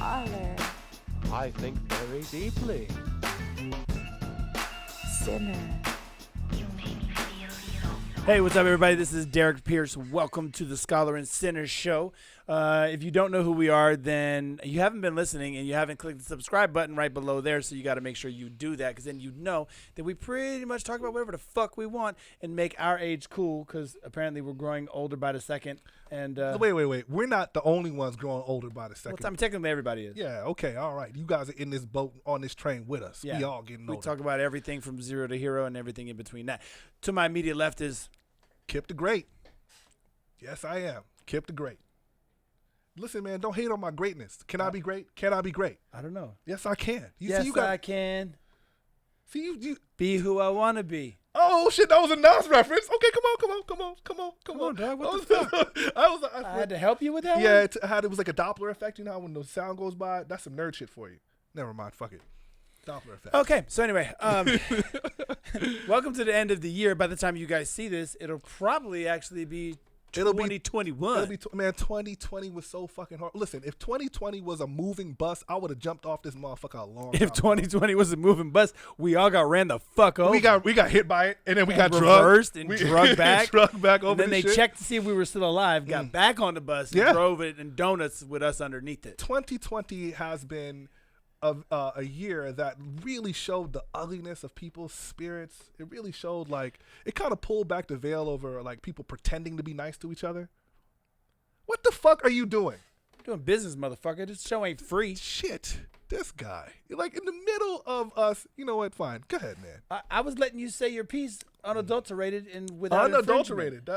Scholar. I think very deeply. Sinner. Hey, what's up, everybody? This is Derrick Pierce. Welcome to the Scholar and Sinner Show. If you don't know who we are, then you haven't been listening and you haven't clicked the subscribe button right below there, so you got to make sure you do that, because then you know that we pretty much talk about whatever the fuck we want and make our age cool, because apparently we're growing older by the second. And Wait. We're not the only ones growing older by the second. well, technically everybody is. Yeah, okay, all right. You guys are in this boat, on this train with us. Yeah. We all getting older. We talk about everything from zero to hero and everything in between that. To my immediate left is... Kip the Great. Yes, I am. Kip the Great. Listen, man, don't hate on my greatness. Can I be great? Can I be great? I don't know. Yes, I can. Yes, I can See, you. be who I want to be. Oh, shit, that was a Nas reference. Okay, come on. Come on, dog. What the fuck? I I had to help you with that Yeah, one? it was like a Doppler effect. You know how when the sound goes by? That's some nerd shit for you. Never mind. Fuck it. Doppler effect. Okay, so anyway, welcome to the end of the year. By the time you guys see this, it'll probably actually be 2021. Man, 2020 was so fucking hard. Listen, if 2020 was a moving bus, I would have jumped off this motherfucker a long time If 2020 was a moving bus, we all got ran the fuck over. We got hit by it, and then we got reversed drugged. and drugged back. Drugged back over and then they shit. checked to see if we were still alive, got back on the bus, and Yeah. drove it in donuts with us underneath it. 2020 has been a year that really showed the ugliness of people's spirits. It really showed, like, it kind of pulled back the veil over, like, people pretending to be nice to each other. What the fuck are you doing? Doing business, motherfucker. This show ain't free. Shit, this guy. Like, in the middle of us, you know what, fine. Go ahead, man. I was letting you say your piece unadulterated and without Unadulterated.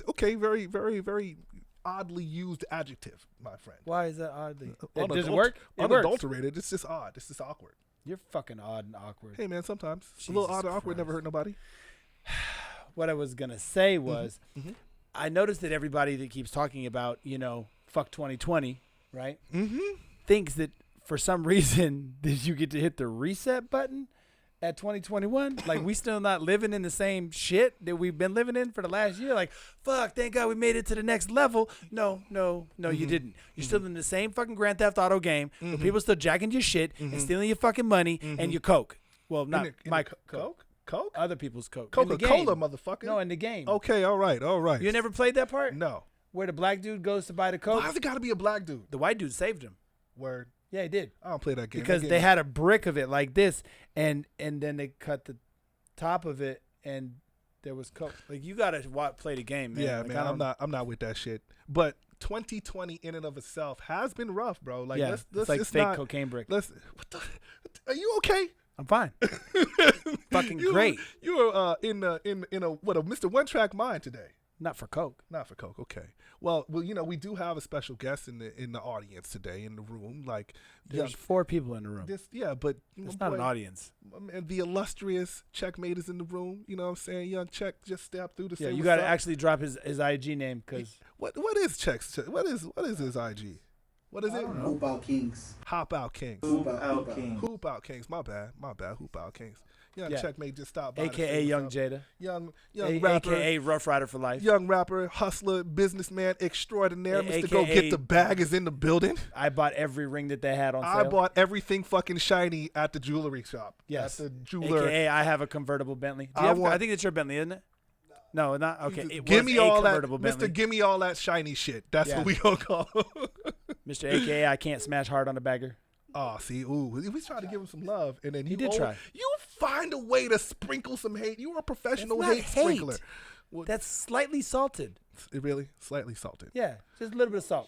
Okay, very, very, very oddly used adjective, my friend. Why is that oddly? Does it Unadulter- work? It works. Unadulterated. It's just odd. It's just awkward. You're fucking odd and awkward. Hey, man, sometimes a little Jesus odd and awkward Christ. never hurt nobody. What I was going to say was, Mm-hmm. I noticed that everybody that keeps talking about, fuck 2020, right? Mm-hmm. Thinks that for some reason that you get to hit the reset button at 2021. Like, we still not living in the same shit that we've been living in for the last year. Like, fuck, thank God we made it to the next level. No, you didn't. You're still in the same fucking Grand Theft Auto game where people still jacking your shit and stealing your fucking money and your Coke. Well, not my Coke. Coke? Other people's Coke. In the Coca-Cola, game. motherfucker. No, in the game. Okay, all right. You never played that part? No. Where the black dude goes to buy the Coke? Why's it got to be a black dude? The white dude saved him. Word. Yeah, he did. I don't play that game. Because That game they is- had a brick of it like this, and then they cut the top of it, and there was Coke. Like, you gotta play the game, man. Yeah, Like, man, I'm not with that shit. But 2020 in and of itself has been rough, bro. Like, yeah, let's it's like just fake not, cocaine brick. Are you okay? I'm fine. Fucking You great. You were in a Mr. One Track mind today. Not for Coke. Not for Coke. Okay. Well, we do have a special guest in the audience today in the room. Like, There's 4 people in the room. but It's not an audience. And the illustrious Checkmate is in the room. You know what I'm saying? Young Check just stepped through to say Yeah, you what's gotta up. actually drop his IG name, because What is Check's? What is his IG? What is it? Hoop Out Kings. Hop Out Kings. Hoop Out Kings. Hoop Out Kings. My bad. Hoop Out Kings. Young Yeah. Checkmate just stopped by. to AKA say Young what's up. Jada. Young rapper. AKA Rough Rider for life. Young rapper, hustler, businessman extraordinaire. Mr. Go AKA Get the Bag is in the building. I bought every ring that they had on sale. I bought everything fucking shiny at the jewelry shop. Yes. At the jeweler. AKA I have a convertible Bentley. I I think it's your Bentley, isn't it? No, not okay. It Give was me a all that, convertible Bentley. Mr. Give me all that shiny shit. That's Yeah. what we gonna call. Mr. AKA I can't smash hard on a bagger. Oh, see, ooh, we tried to give him some love, and then He did try. You find a way to sprinkle some hate. You are a professional That's not hate hate. sprinkler. Well, That's slightly salted. it really slightly salted. Yeah, just a little bit of salt.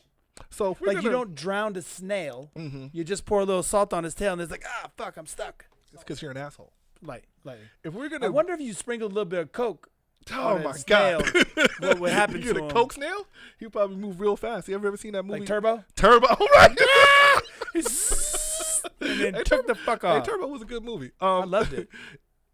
So if we're Like, you gonna- don't drown the snail. You just pour a little salt on his tail, and it's like, fuck, I'm stuck. It's because you're an asshole. Like. If we're I gonna, wonder if you sprinkled a little bit of Coke. oh on my a god, snail, what would happen you to get a him? Coke snail? He'll probably move real fast. You ever seen that movie? Like Turbo? Turbo, all right. And then Hey, took the fuck off. Hey, Turbo was a good movie. I loved it.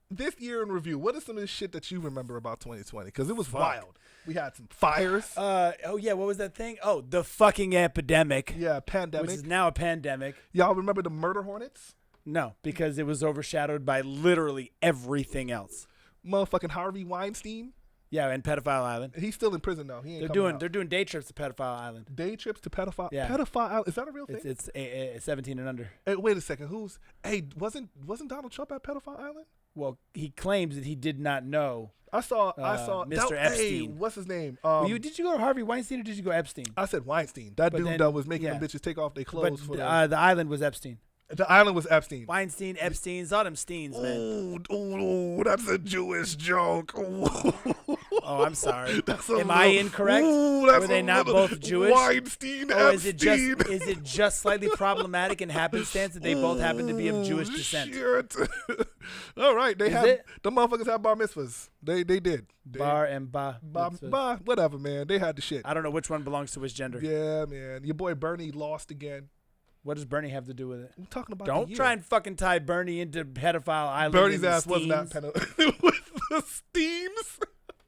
This year in review, what is some of the shit that you remember about 2020? Because it was wild. We had some fires. Oh yeah, what was that thing? Oh, the fucking epidemic. Yeah, pandemic. Which is now a pandemic. Y'all remember the murder hornets? No, because it was overshadowed by literally everything else. Motherfucking Harvey Weinstein. Yeah, and Pedophile Island. He's still in prison now. He ain't They're doing day trips to Pedophile Island. day trips to pedophile. Yeah. Pedophile Island. Is that a real thing? It's 17 and under. Hey, wait a second. Wasn't Donald Trump at Pedophile Island? Well, he claims that he did not know. I saw Mr. Epstein. Hey, what's his name? Did you go to Harvey Weinstein or did you go Epstein? I said Weinstein. That But dude then- that was making yeah. them bitches take off their But clothes for the island was Epstein. the island was Epstein. Weinstein, Epstein's, all them Steens, man. Oh, that's a Jewish joke. Oh, I'm sorry. That's a Am I little- incorrect? Ooh, that's Were they a not little- both Jewish? Weinstein, Or Epstein. is it just slightly problematic and happenstance that they both happen to be of Jewish descent? Shit. All right, the motherfuckers have bar mitzvahs. They did. Bar and ba. Whatever, man. They had the shit. I don't know which one belongs to which gender. Yeah, man. Your boy Bernie lost again. What does Bernie have to do with it? I'm talking about. Don't the try year. and fucking tie Bernie into pedophile island. Bernie's and the ass was not Steens. with the Steens.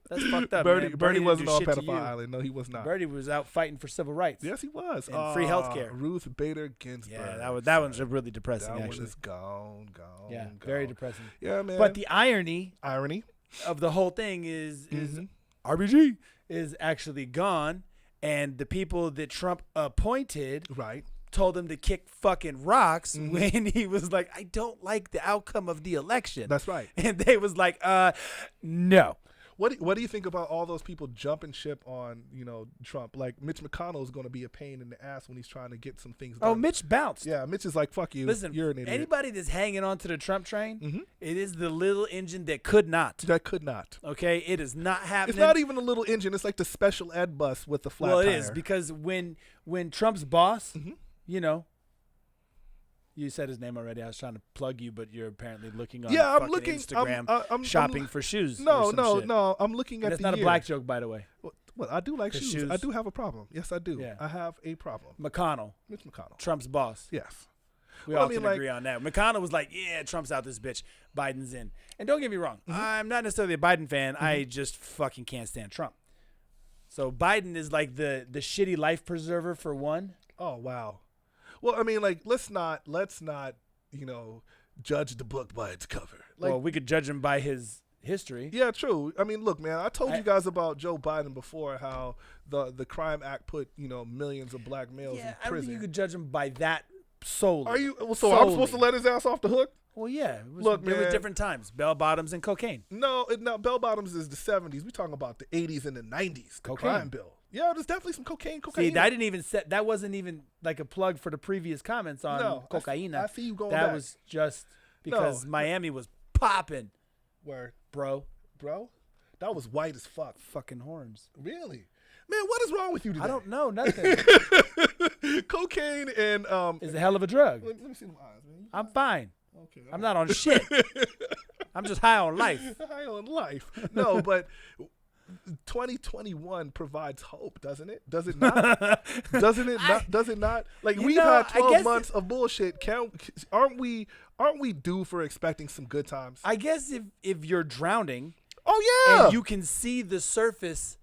That's fucked up. Bernie man. wasn't didn't do on shit to pedophile you. island. No, he was not. Bernie was out fighting for civil rights. Yes, he was. And free healthcare. Ruth Bader Ginsburg. Yeah, that one's really depressing. That actually, one is gone. yeah, gone. very depressing. Yeah, man. But the irony of the whole thing is RBG is actually gone, and the people that Trump appointed right. told him to kick fucking rocks when he was like, I don't like the outcome of the election. That's right. And they was like, no. What do you think about all those people jumping ship on, Trump? Like Mitch McConnell is going to be a pain in the ass when he's trying to get some things done. Oh, Mitch bounced. Yeah, Mitch is like, fuck you. Listen, you're an idiot. anybody that's hanging on to the Trump train, it is the little engine that could not. That could not. Okay, it is not happening. It's not even a little engine. It's like the special ed bus with the flat tire. Well, it is because when Trump's boss, you said his name already. I was trying to plug you, but you're apparently looking on I'm looking Instagram I'm shopping for shoes. No, or some shit. no. I'm looking at And that's the not year. a black joke, by the way. Well, I do like shoes. I do have a problem. Yes, I do. Yeah. I have a problem. McConnell, Mitch McConnell. Trump's boss. Yes. We all can agree on that. McConnell was like, yeah, Trump's out this bitch. Biden's in. And don't get me wrong. I'm not necessarily a Biden fan. I just fucking can't stand Trump. So Biden is like the shitty life preserver for one. Oh, wow. Well, I mean, like, let's not, judge the book by its cover. Like, Well, we could judge him by his history. yeah, true. I mean, look, man, I told you guys about Joe Biden before, how the Crime Act put, millions of black males in Yeah, I don't prison. think you could judge him by that solely. Are you? So I'm supposed to let his ass off the hook? Well, yeah. It was, Look, it was man. different times. Bell bottoms and cocaine. No, bell bottoms is the 70s. We're talking about the 80s and the 90s. The Cocaine. crime bill. Yeah, there's definitely some cocaine. See, I didn't even set. That wasn't even like a plug for the previous comments on No, cocaine. I see you going That back. was just because No. Miami was popping, Where, bro. that was white as fuck. Fucking horns. Really? Man, what is wrong with you today? I don't know nothing. Cocaine and It's a hell of a drug. let me see them eyes, man. I'm fine. Okay. I'm not on shit. I'm just high on life. high on life. No, but 2021 provides hope, doesn't it? Does it not? Doesn't it not? Does it not? Like, we've had I 12 guess months of bullshit. Aren't we due for expecting some good times? I guess if you're drowning Oh yeah. and you can see the surface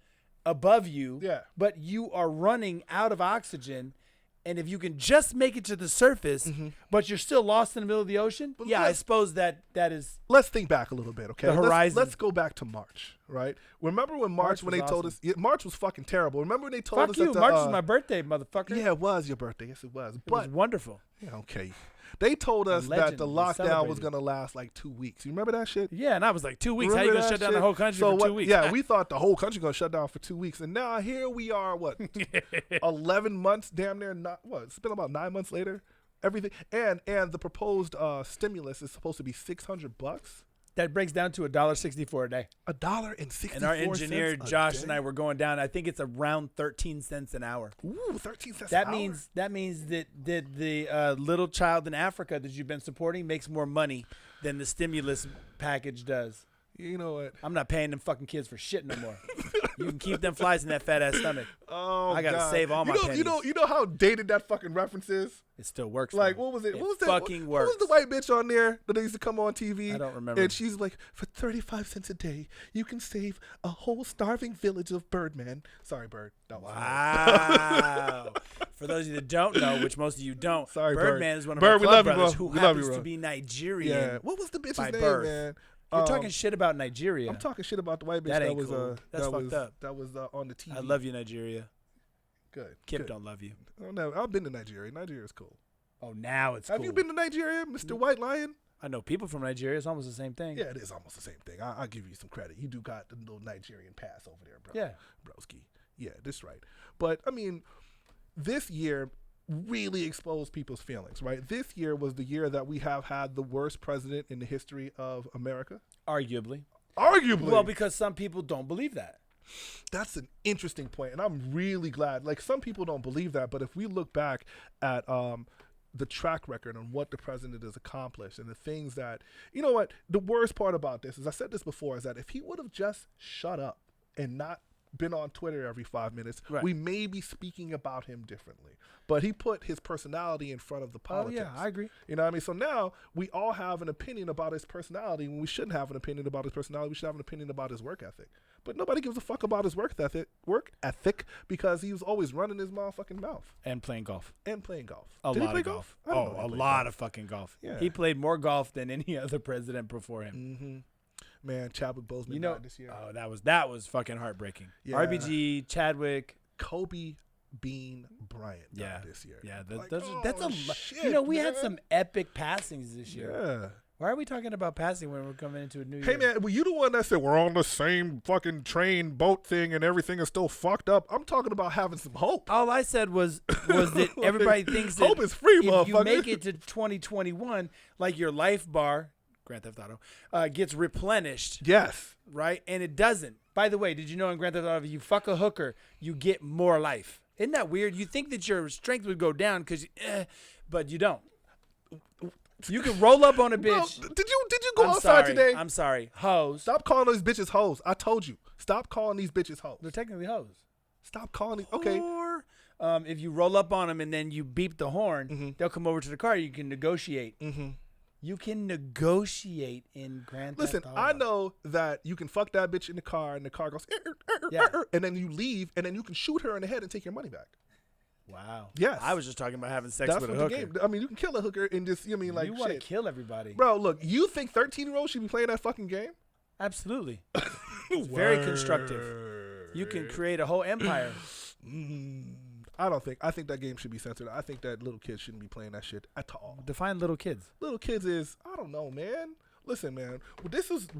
above you, Yeah. but you are running out of oxygen. And if you can just make it to the surface, but you're still lost in the middle of the ocean, But yeah, I let's- suppose that is. Let's think back a little bit, okay? The horizon. Let's go back to March, right? Remember when March when they was told awesome. us? Yeah, March was fucking terrible. Remember when they told Fuck us you. that the, March was my birthday, motherfucker. Yeah, it was your birthday. Yes, it was. It was But wonderful. yeah, okay. They told us that legend the was lockdown was celebrated. gonna last like 2 weeks. You remember that shit? Yeah, and I was like, 2 weeks. How you Remember gonna that shut down the shit? whole country So for what, 2 weeks? Yeah, we thought the whole country gonna shut down for 2 weeks, and now here we are. What? 11 months, damn near. Not what? It's been about 9 months later. Everything and the proposed stimulus is supposed to be $600. That breaks down to $1.64 a day. $1.64. And our engineer a Josh day? and I were going down. I think it's around 13 cents an hour. Ooh, 13 cents. That an hour? means that the little child in Africa that you've been supporting makes more money than the stimulus package does. You know what? I'm not paying them fucking kids for shit no more. You can keep them flies in that fat ass stomach. Oh, I gotta God. save all my pennies. You know how dated that fucking reference is? It still works. Like, though. what was it? What was that? Fucking What was works. the white bitch on there that used to come on TV? I don't remember. And she's like, for 35 cents a day, you can save a whole starving village of Birdmen. Sorry, Bird. That was Wow. For those of you that don't know, which most of you don't, Sorry, Bird. Birdman is one of Bird, our we club love you, brothers bro. who We love you, happens bro. to be Nigerian. Yeah. What was the bitch's by name, birth. man? You're talking shit about Nigeria. I'm talking shit about the white bitch That that ain't was cool. That's fucked up. That was on the TV. I love you, Nigeria. Good. Kip good. don't love you. Oh, no, I've been to Nigeria. Nigeria's cool. Oh, now it's Have cool. you been to Nigeria, Mr. White Lion? I know people from Nigeria. It's almost the same thing. Yeah, it is almost the same thing. I'll give you some credit. You do got the little Nigerian pass over there, bro. Yeah. Broski. Yeah, that's right. But, I mean, this year really exposed people's feelings, right? This year was the year that we have had the worst president in the history of America. Arguably. Arguably. Well, because some people don't believe that. That's an interesting point, and I'm really glad. Like, some people don't believe that, but if we look back at the track record on what the president has accomplished and the things that, you know what, the worst part about this is, I said this before, is that if he would have just shut up and not been on Twitter every 5 minutes, right, we may be speaking about him differently. But he put his personality in front of the politics. Oh, yeah, I agree. You know what I mean? So now we all have an opinion about his personality when we shouldn't have an opinion about his personality. We should have an opinion about his work ethic. But nobody gives a fuck about his work ethic because he was always running his motherfucking mouth. And playing golf. Did he play golf? I don't Oh, know if a he played lot golf. of fucking golf. Yeah. He played more golf than any other president before him. Mm-hmm. Man, Chadwick Boseman died this year. Oh, that was fucking heartbreaking. Yeah. RBG, Chadwick. Kobe Bean Bryant died this year. Yeah, Like, that's a lot. shit, You know, we had man. some epic passings this year. Yeah. Why are we talking about passing when we're coming into a new year? Hey, man, well, you the one that said we're on the same fucking train, boat thing, and everything is still fucked up. I'm talking about having some hope. All I said was that everybody thinks that hope is free, if you motherfucker. make it to 2021, like your life bar, Grand Theft Auto, gets replenished, Yes. right? And it doesn't. By the way, did you know in Grand Theft Auto, if you fuck a hooker, you get more life? Isn't that weird? You think that your strength would go down because, but you don't. You can roll up on a bitch. Bro, did you go outside today? I'm sorry. Hoes. Stop calling those bitches hoes. I told you. Stop calling these bitches hoes. They're technically hoes. Stop calling these. Okay. Or if you roll up on them and then you beep the horn, they'll come over to the car. You can negotiate. Mm-hmm. You can negotiate in Grand Theft Listen, Auto. I know that you can fuck that bitch in the car and the car goes, Yeah. and then you leave and then you can shoot her in the head and take your money back. Wow. Yes. I was just talking about having sex That's with a what the hooker. game. I mean, you can kill a hooker and just, you know what I mean, like, you want to shit. kill everybody. Bro, look, you think 13-year-olds should be playing that fucking game? Absolutely. It's very constructive. You can create a whole empire. I think that game should be censored. I think that little kids shouldn't be playing that shit at all. Define little kids. Little kids is, I don't know, man. Listen, man,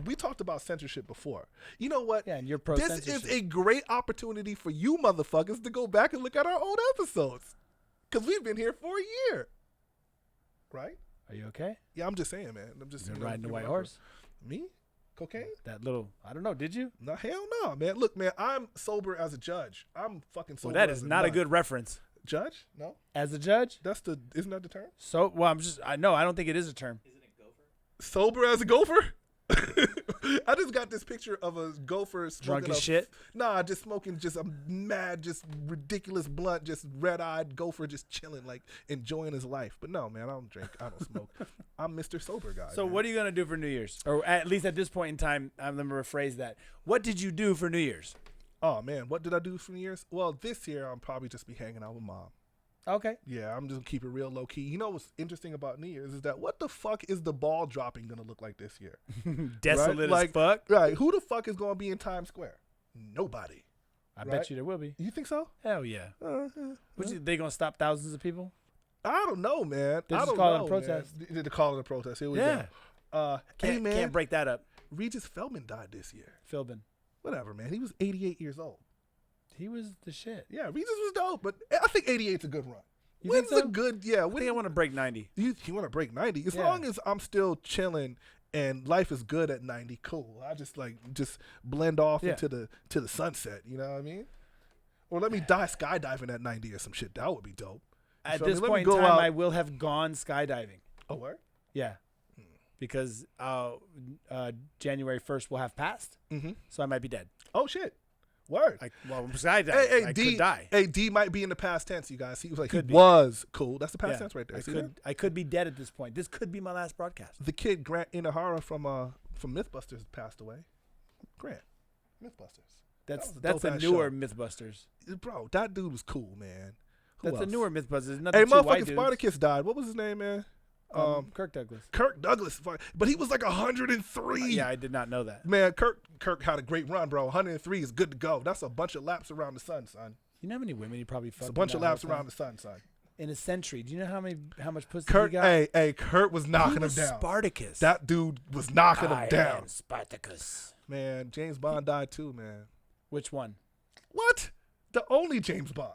we talked about censorship before. You know what? Yeah, and you're pro This censorship. is a great opportunity for you motherfuckers to go back and look at our old episodes. Because we've been here for a year. Right? Are you okay? Yeah, I'm just saying, man. I'm just You've been you know, riding the giving white my- horse? Me? Cocaine? That little, I don't know, did you? No, hell no, man. Look, man, I'm sober as a judge. I'm fucking sober. Well, that as is a not a nut. good reference. Judge? No, As a judge? isn't that the term? So, well, I don't think it is a term. Sober as a gopher? I just got this picture of a gopher smoking Drunk as shit? Nah, just smoking just a mad, just ridiculous blunt, just red-eyed gopher just chilling, like enjoying his life. But no, man, I don't drink. I don't smoke. I'm Mr. Sober guy. So man. what are you going to do for New Year's? Or at least at this point in time, I'm going to rephrase that. What did you do for New Year's? Oh, man, what did I do for New Year's? Well, this year I'll probably just be hanging out with Mom. Okay. Yeah, I'm just going to keep it real low-key. You know what's interesting about New Year's is that what the fuck is the ball dropping going to look like this year? Desolate Right? as fuck. Right. Who the fuck is going to be in Times Square? Nobody. I Right? bet you there will be. You think so? Hell yeah. They going to stop thousands of people? I don't know, man. They're I just don't calling know, a protest. Man. They're calling a protest. Here we Yeah. go. Hey, man. Can't break that up. Regis Feldman died this year. Philbin. Whatever, man. He was 88 years old. He was the shit. Yeah, Regis was dope, but I think 88's a good run. You When's think so? a good, yeah. I think I When, want to break 90. you want to break 90? As Yeah. long as I'm still chilling and life is good at 90, cool. I just blend off Yeah. into the sunset, you know what I mean? Or let me die skydiving at 90 or some shit. That would be dope. You At feel me? this Let me point in go time, out- I will have gone skydiving. Oh, where? Yeah. Because January 1st will have passed, Mm-hmm. so I might be dead. Oh, shit. Word. I'm skydiving. Hey, I D, could die. Hey, D might be in the past tense, you guys. He was like, Could he be. was cool. That's the past Yeah. tense right there. See that? I could be dead at this point. This could be my last broadcast. The kid Grant Inahara from Mythbusters passed away. Grant, Mythbusters. That's That was a a dope-ass newer show. Mythbusters. Bro, that dude was cool, man. Who That's a else? newer Mythbusters. Hey, Nothing two white motherfucking dudes. Spartacus died. What was his name, man? Kirk Douglas. Kirk Douglas, but he was like 103. Yeah, I did not know that. Man, Kirk had a great run, bro. 103 is good to go. That's a bunch of laps around the sun, son. You know how many women he probably fucked? It's a bunch of laps around the sun, son. In a century. Do you know how much pussy Kurt, he got? hey, Kurt was knocking him down. Spartacus. That dude was knocking him down. Spartacus. Man, James Bond died too, man. Which one? What? The only James Bond.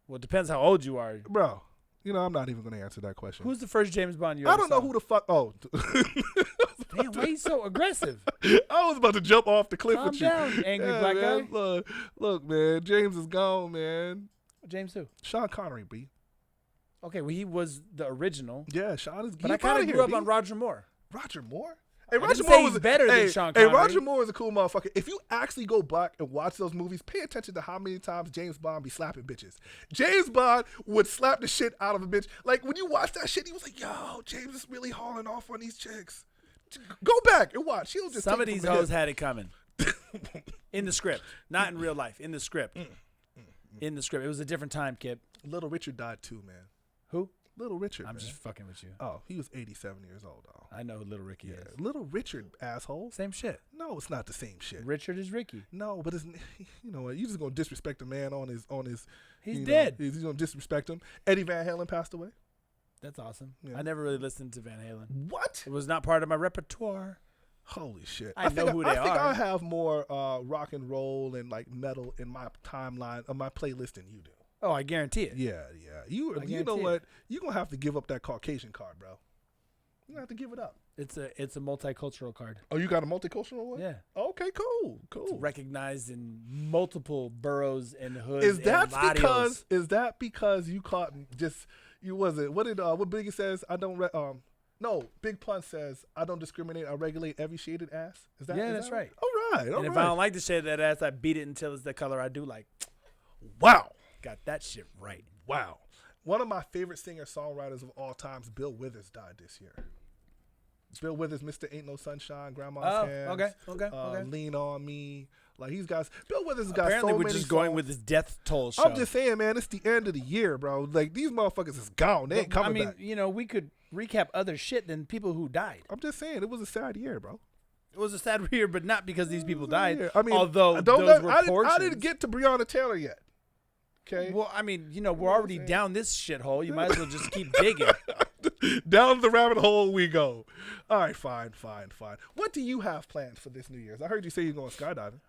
Well, it depends how old you are. Bro, you know, I'm not even going to answer that question. Who's the first James Bond you I ever don't know saw? who the fuck. Oh. Damn, why are you so aggressive? I was about to jump off the cliff Calm with you. down, angry black man. guy. Look, man, James is gone, man. James who? Sean Connery, B. Okay, well, he was the original. Yeah, Sean is. But I kind of grew up on Roger Moore. Roger Moore. Hey, I Roger didn't Moore say was he's better than Sean Hey, Connery. Roger Moore is a cool motherfucker. If you actually go back and watch those movies, pay attention to how many times James Bond be slapping bitches. James Bond would slap the shit out of a bitch. Like when you watch that shit, he was like, "Yo, James is really hauling off on these chicks." Go back and watch. He'll just Some of take it these from hoes him. had it coming. In the script. Not in real life. In the script. In the script. It was a different time, Kip. Little Richard died too, man. Who? Little Richard. I'm man. just fucking with you. Oh, he was 87 years old, though. I know who Little Ricky Yeah, is. Little Richard, asshole. Same shit. No, it's not the same shit. Richard is Ricky. No, but it's, you know what? You just gonna disrespect a man on his. He's you know, dead. He's gonna disrespect him. Eddie Van Halen passed away. That's awesome. Yeah. I never really listened to Van Halen. What? It was not part of my repertoire. Holy shit! I know who they I think are. I have more rock and roll and like metal in my timeline of my playlist than you do. Oh, I guarantee it. Yeah. You know guarantee what? it. You're gonna have to give up that Caucasian card, bro. You have to give it up. It's a multicultural card. Oh, you got a multicultural one? Yeah. Okay, cool. It's recognized in multiple boroughs and hoods. Is that and barrios. because you caught just you wasn't what Biggie says? I don't no, Big Pun says I don't discriminate. I regulate every shaded ass. Is that? Yeah, is that's that right. All right. And if I don't like the shade of that ass, I beat it until it's the color I do like. Wow. Got that shit right. Wow. One of my favorite singer-songwriters of all times, Bill Withers, died this year. Bill Withers, Mr. Ain't No Sunshine, Grandma's Hands. Okay. Lean On Me. Like Bill Withers has got Apparently, so we're many just going songs. with his death toll show. I'm just saying, man, it's the end of the year, bro. Like these motherfuckers is gone. They ain't coming back. you know, we could recap other shit than people who died. I'm just saying, it was a sad year, bro. It was a sad year, but not because these people died. Yeah. I mean, although those were portions. I didn't get to Breonna Taylor yet. Okay. Well, I mean, you know, we're already down this shithole. You might as well just keep digging. Down the rabbit hole we go. All right, fine. What do you have planned for this New Year's? I heard you say you're going skydiving.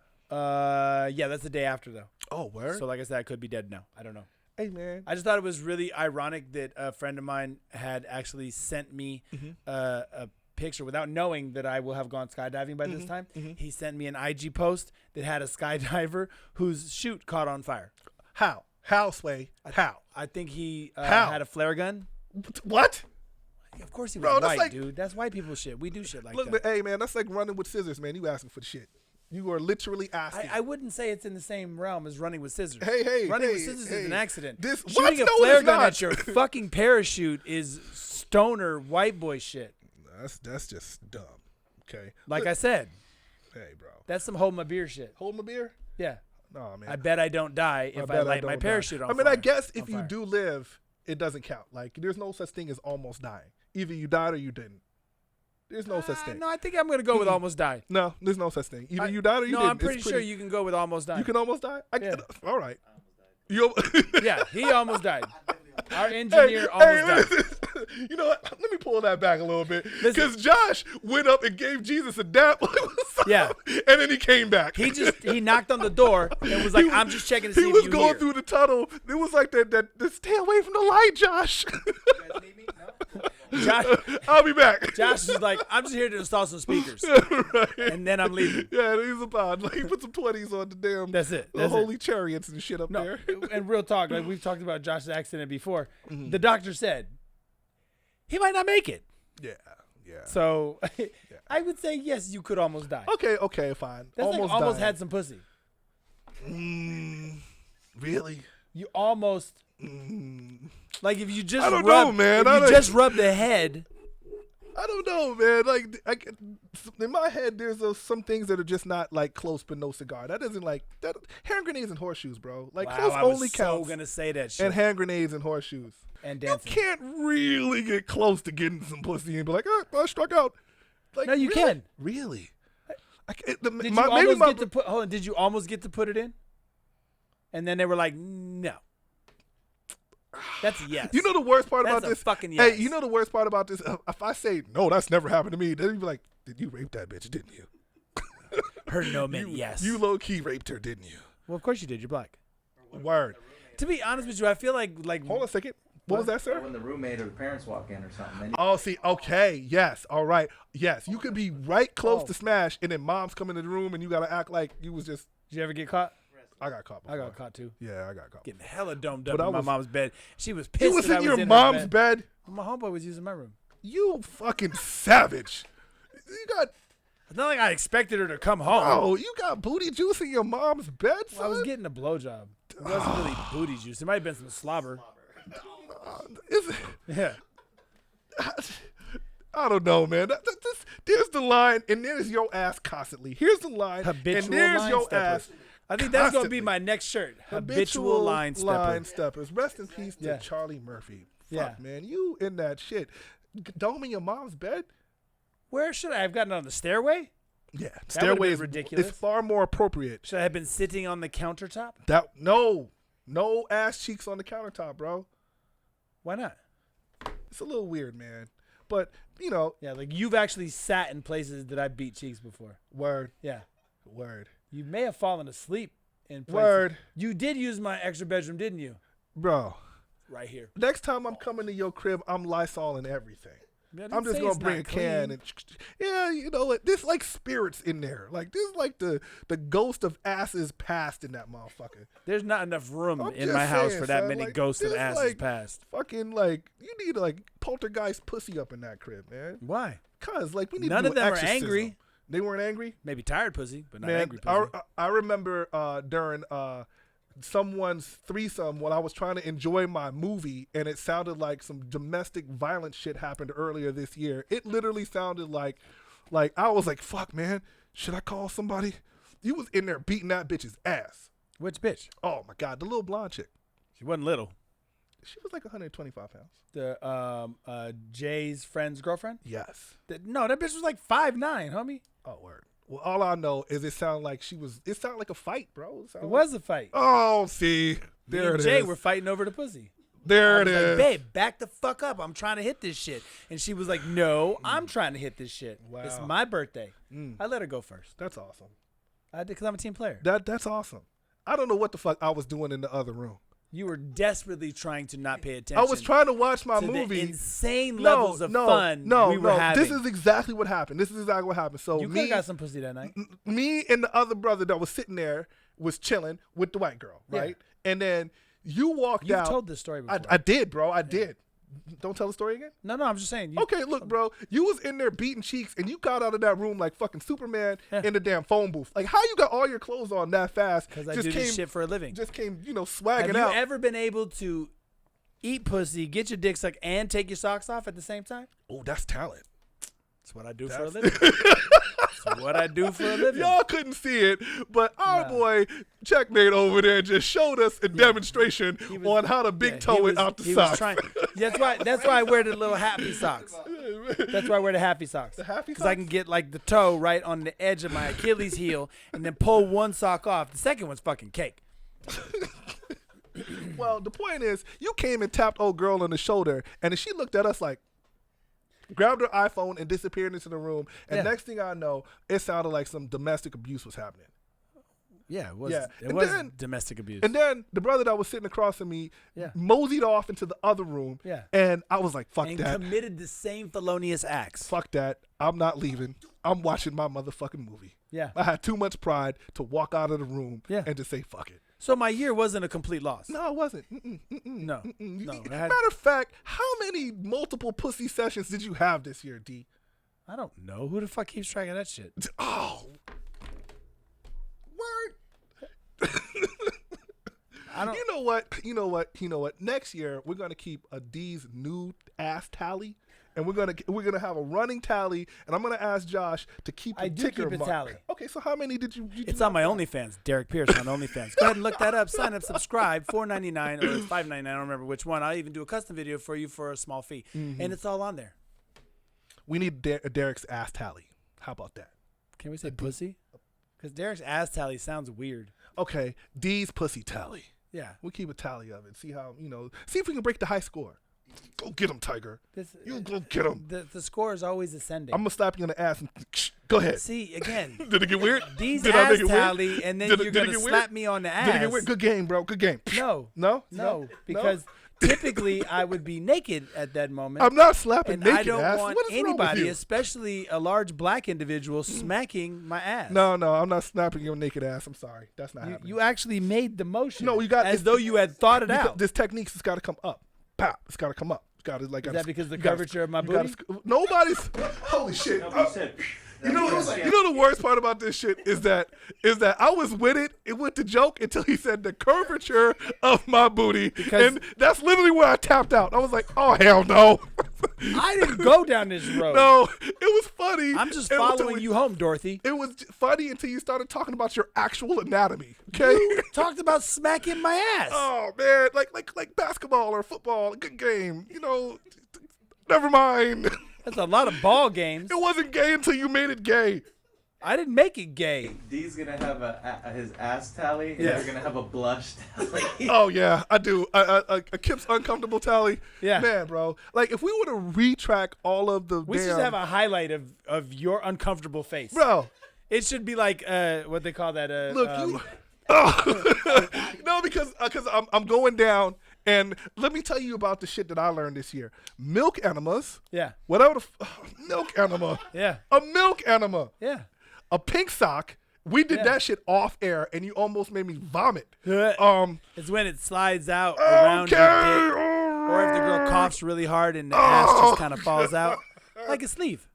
Yeah, that's the day after though. Oh, where? So like I said, I could be dead now. I don't know. Hey, man. I just thought it was really ironic that a friend of mine had actually sent me a picture without knowing that I will have gone skydiving by this time. He sent me an IG post that had a skydiver whose chute caught on fire. How? How, Sway? How? I think he How? had a flare gun. What? Of course he was Bro, that's white, like- dude. That's white people shit. We do shit like Look, that. hey, man, that's like running with scissors, man. You asking for the shit. You are literally asking. I wouldn't say it's in the same realm as running with scissors. Hey, running hey, with scissors hey. is an accident. This- what? Shooting a No, flare it's gun not. at your fucking parachute is stoner white boy shit. That's just dumb. Okay. Like Look, I said, hey, bro. that's some hold my beer shit. Hold my beer? Yeah. No, man. I bet I don't die if I bet light my don't parachute die. on I mean, fire. I guess if On you fire. do live, it doesn't count. Like, there's no such thing as almost dying. Either you died or you didn't. There's no such thing. No, I think I'm going to go with almost died. No, there's no such thing. Either you died or you no, didn't. I'm pretty It's sure you can go with almost died. You can almost die? Yeah. All right. You, Yeah, he almost died. Our engineer almost died. You know what? Let me pull that back a little bit. Listen. Because Josh went up and gave Jesus a dap. Yeah. And then he came back. He knocked on the door and was like, I'm just checking to see He if was you going here. through the tunnel. It was like that stay away from the light, Josh. Josh, I'll be back. Josh is like, I'm just here to install some speakers. Right. And then I'm leaving. Yeah, he's about. Like, he put some 20s on the damn. That's it. The That's it. holy chariots and shit up No, there. and real talk, like we've talked about Josh's accident before. Mm-hmm. The doctor said he might not make it. Yeah. So I would say yes, you could almost die. Okay, fine. That's almost like almost died. had some pussy. Really? You almost like if you just I don't rub, know, man. If I you don't- just rub the head I don't know, man. Like, in my head, there's some things that are just not like close but no cigar. That isn't like that. Hand grenades and horseshoes, bro. Like Wow, close I was only so counts. gonna say that shit. And hand grenades and horseshoes. And You dancing. can't really get close to getting some pussy and be like, I struck out. Like, No, you really? can. Really? Did you almost get to put? Hold on. Did you almost get to put it in? And then they were like, no. That's a yes. You know the worst part That's about a this? fucking yes. Hey, you know the worst part about this? If I say, no, that's never happened to me, then you'd be like, did you rape that bitch, didn't you? Her no meant yes. You low-key raped her, didn't you? Well, of course you did. You're black. Word. To be honest with you, I feel like Hold on a second. What was that, Or sir? when the roommate or the parents walk in or something. Then Oh, see, okay, yes, all right. Yes, you could be right close to smash, and then mom's come into the room, and you got to act like you was just, Did you ever get caught? I got caught before. I got caught too. Yeah, I got caught. Getting hella domed up But I in my was- mom's bed. She was pissed. You was that I in your her mom's bed? My homeboy was using my room. You fucking savage. You got, It's not like I expected her to come home. oh, you got booty juice in your mom's bed, son? Well, I was getting a blowjob. It wasn't really booty juice. It might have been some slobber. Is it- Yeah. I don't know, man. There's the line, and there's your ass constantly. Here's the line, Habitual and there's line your stepper. ass. I think that's going to be Constantly. my next shirt. Habitual line stepper. line steppers. Rest in peace to Yeah. Charlie Murphy. Fuck, Yeah. man. You in that shit. Dome in your mom's bed? Where should I have gotten on the stairway? Yeah. would've Stairway been is ridiculous. It's far more appropriate. Should I have been sitting on the countertop? No ass cheeks on the countertop, bro. Why not? It's a little weird, man. But, you know, Yeah, like you've actually sat in places that I beat cheeks before. word. Yeah. You You may have fallen asleep in places. Word. You did use my extra bedroom, didn't you? Bro. Right here. Next time I'm coming to your crib, I'm Lysol and everything. I didn't I'm just say gonna it's bring a not can clean. and yeah, you know what? There's like spirits in there. Like there's like the ghost of asses past in that motherfucker. There's not enough room I'm in just my house saying, for that son, many like, ghosts of there's, asses like, past. Fucking like you need to like poltergeist pussy up in that crib, man. Why? Cause like we need None to do of them an are exorcism. angry. They weren't angry. Maybe tired pussy, but not Man, angry pussy. I remember during someone's threesome when I was trying to enjoy my movie and it sounded like some domestic violence shit happened earlier this year. It literally sounded like I was like, fuck, man, should I call somebody? You was in there beating that bitch's ass. Which bitch? Oh my God, the little blonde chick. She wasn't little. She was like 125 pounds. The Jay's friend's girlfriend? Yes. No, that bitch was like 5'9", homie. Oh, word. Well, all I know is it sounded like like a fight, bro. It was a fight. Oh, see. Me There and it Jay is. were fighting over the pussy. There I it was is. like, babe, back the fuck up. I'm trying to hit this shit. And she was like, no, I'm trying to hit this shit. It's Wow. my birthday. Mm. I let her go first. That's awesome. I did because I'm a team player. That's awesome. I don't know what the fuck I was doing in the other room. You were desperately trying to not pay attention. I was trying to watch my to movie. the insane levels of fun we were having. This is exactly what happened. So You could have got some pussy that night. me and the other brother that was sitting there was chilling with the white girl, Yeah. right? And then you walked You've out. told this story before. I did, bro. I did. Don't tell the story again? No, I'm just saying. Okay, look, bro. You was in there beating cheeks, and you got out of that room like fucking Superman Yeah. in the damn phone booth. Like, how you got all your clothes on that fast? Because I do this shit for a living. Just came, Have swagging you out. ever been able to eat pussy, get your dick sucked, and take your socks off at the same time? Oh, that's talent. That's what I do for a living. That's what I do for a living. Y'all couldn't see it, but our Nah. boy Checkmate over there just showed us a demonstration on how to big toe it out the socks. That's why I wear the little happy socks. That's why I wear the happy socks. The happy Because I socks? can get like the toe right on the edge of my Achilles heel and then pull one sock off. The second one's fucking cake. Well, the point is, you came and tapped old girl on the shoulder, and then she looked at us like, grabbed her iPhone and disappeared into the room. And Yeah. next thing I know, it sounded like some domestic abuse was happening. Yeah, it was. Yeah. It And was then- domestic abuse. And then the brother that was sitting across from me Yeah. moseyed off into the other room. Yeah. And I was like, fuck and that. committed the same felonious acts. Fuck that. I'm not leaving. I'm watching my motherfucking movie. Yeah. I had too much pride to walk out of the room Yeah. and just say, fuck it. So my year wasn't a complete loss. No, it wasn't. No. No, it had- Matter of fact, how many multiple pussy sessions did you have this year, D? I don't know. Who the fuck keeps track of that shit? Oh. Word. You know what? Next year we're gonna keep a D's new ass tally, and we're gonna have a running tally, and I'm gonna ask Josh to keep a ticker mark. Tally. Okay, so how many did you It's on my OnlyFans, Derrick Pierce on OnlyFans. Go ahead and look that up. Sign up, subscribe. $4.99 or it's $5.99. I don't remember which one. I'll even do a custom video for you for a small fee, and it's all on there. We need Derrick's ass tally. How about that? Can we say pussy? Because Derrick's ass tally sounds weird. Okay, D's pussy tally. Yeah. We'll keep a tally of it. See if we can break the high score. Go get him, Tiger. You go get him. The score is always ascending. I'm gonna slap you on the ass and go ahead. See, again. Did it get weird? These Did I ass make it tally, weird? and then Did you're it going to get slap weird? me on the ass. Did it get weird? Good game, bro. Good game. No, because typically I would be naked at that moment. I'm not slapping and naked I don't ass. want What is wrong with anybody, you? especially a large black individual, smacking my ass. No, I'm not slapping your naked ass. I'm sorry. That's not happening. You actually made the motion. No, you got as though you had thought it out. This technique's just got to come up. Pow! It's got to come up. Is that because of the curvature of my booty? Nobody's. Holy shit! You know the worst part about this shit is that I was with it. It went to joke until he said the curvature of my booty, and that's literally where I tapped out. I was like, oh hell no. I didn't go down this road. No, it was funny. I'm just following you home, Dorothy. It was funny until you started talking about your actual anatomy. Okay. You talked about smacking my ass. Oh man, like basketball or football, a good game. Never mind. That's a lot of ball games. It wasn't gay until you made it gay. I didn't make it gay. D's gonna have his ass tally, and Yeah. you're gonna have a blush tally. Oh yeah, I do. A Kip's uncomfortable tally. Yeah. Man, bro. Like if we were to retrack all of the We should have a highlight of your uncomfortable face. bro. It should be like what they call that. Look, you. Oh. No, because I'm going down, and let me tell you about the shit that I learned this year. Milk enemas. Yeah. Whatever. Milk enema. Yeah. A milk enema. Yeah. A pink sock. We did that shit off air, and you almost made me vomit. It's when it slides out around your dick, or if the girl coughs really hard and the ass just kind of falls out, like a sleeve.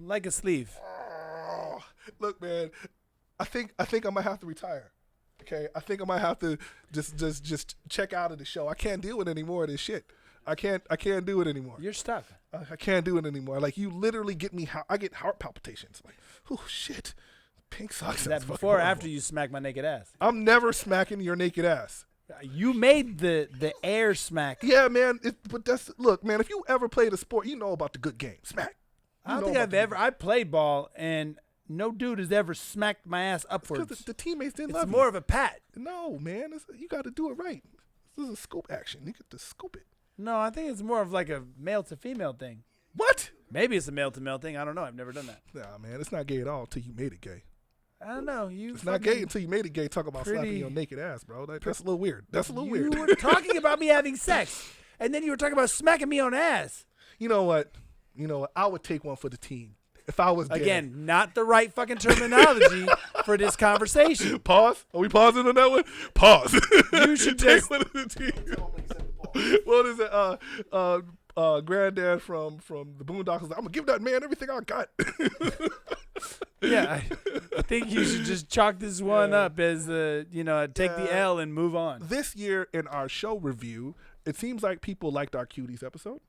Like a sleeve. Look, man, I think I might have to retire. Okay, I think I might have to just check out of the show. I can't deal with any more of this shit. I can't do it anymore. You're stuck. I can't do it anymore. Like you literally get me. I get heart palpitations. Like, oh shit, pink socks. Is that before or after you smack my naked ass? I'm never smacking your naked ass. You made the air smack. Yeah, man. But look, man. If you ever played a sport, you know about the good game. Smack. I don't think I played ball and no dude has ever smacked my ass upwards. Because the teammates didn't It's love more you. of a pat. No, man. You got to do it right. This is a scoop action. You get to scoop it. No, I think it's more of like a male to female thing. What? Maybe it's a male to male thing. I don't know. I've never done that. Nah, man. It's not gay at all until you made it gay. I don't know. It's not gay until you made it gay. Talk about slapping your naked ass, bro. That's a little weird. That's a little weird. You were talking about me having sex, and then you were talking about smacking me on the ass. You know what? I would take one for the team if I was gay. Again, not the right fucking terminology for this conversation. Pause. Are we pausing on that one? Pause. You should take just. one of the team. What is it? Granddad from the Boondocks was like, I'm gonna give that man everything I got. Yeah, I think you should just chalk this one up as take the L and move on. This year in our show review, it seems like people liked our Cuties episode.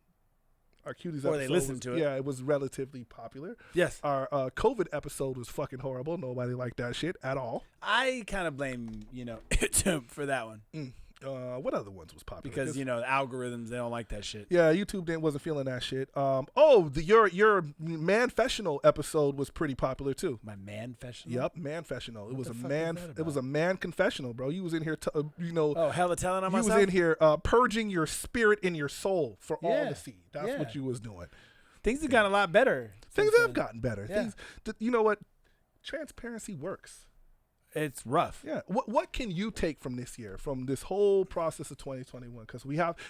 Or they listened to it. Yeah, it was relatively popular. Yes. Our COVID episode was fucking horrible. Nobody liked that shit at all. I kind of blame for that one. What other ones was popular? Because the algorithms, they don't like that shit. Yeah, YouTube wasn't feeling that shit. Your Manfessional episode was pretty popular too. My Manfessional? Yep, Manfessional. It was a the fuck man. is that It was a man confessional, bro. You was in here, Oh, hella telling on you myself? was in here purging your spirit and your soul for all to see. That's Yeah. what you was doing. Things have gotten a lot better. Things since have then. gotten better. Yeah. You know what? Transparency works. It's rough. Yeah. What can you take from this year, from this whole process of 2021? Because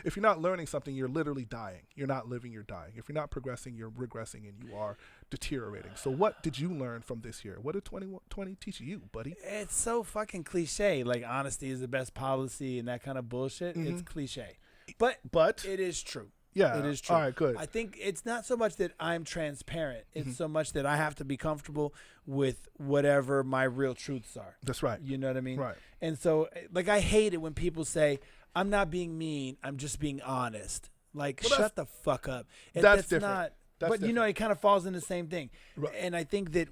if you're not learning something, you're literally dying. You're not living, you're dying. If you're not progressing, you're regressing, and you are deteriorating. So what did you learn from this year? What did 2020 teach you, buddy? It's so fucking cliche. Like, honesty is the best policy and that kind of bullshit. Mm-hmm. It's cliche. But But it is true. Yeah. It is true. All right, good. I think it's not so much that I'm transparent. It's so much that I have to be comfortable with whatever my real truths are. That's right. You know what I mean? Right. And so, like, I hate it when people say, I'm not being mean, I'm just being honest. Like, Well, shut the fuck up. That's different. Not, That's but, you know, different. it kind of falls in the same thing. Right. And I think that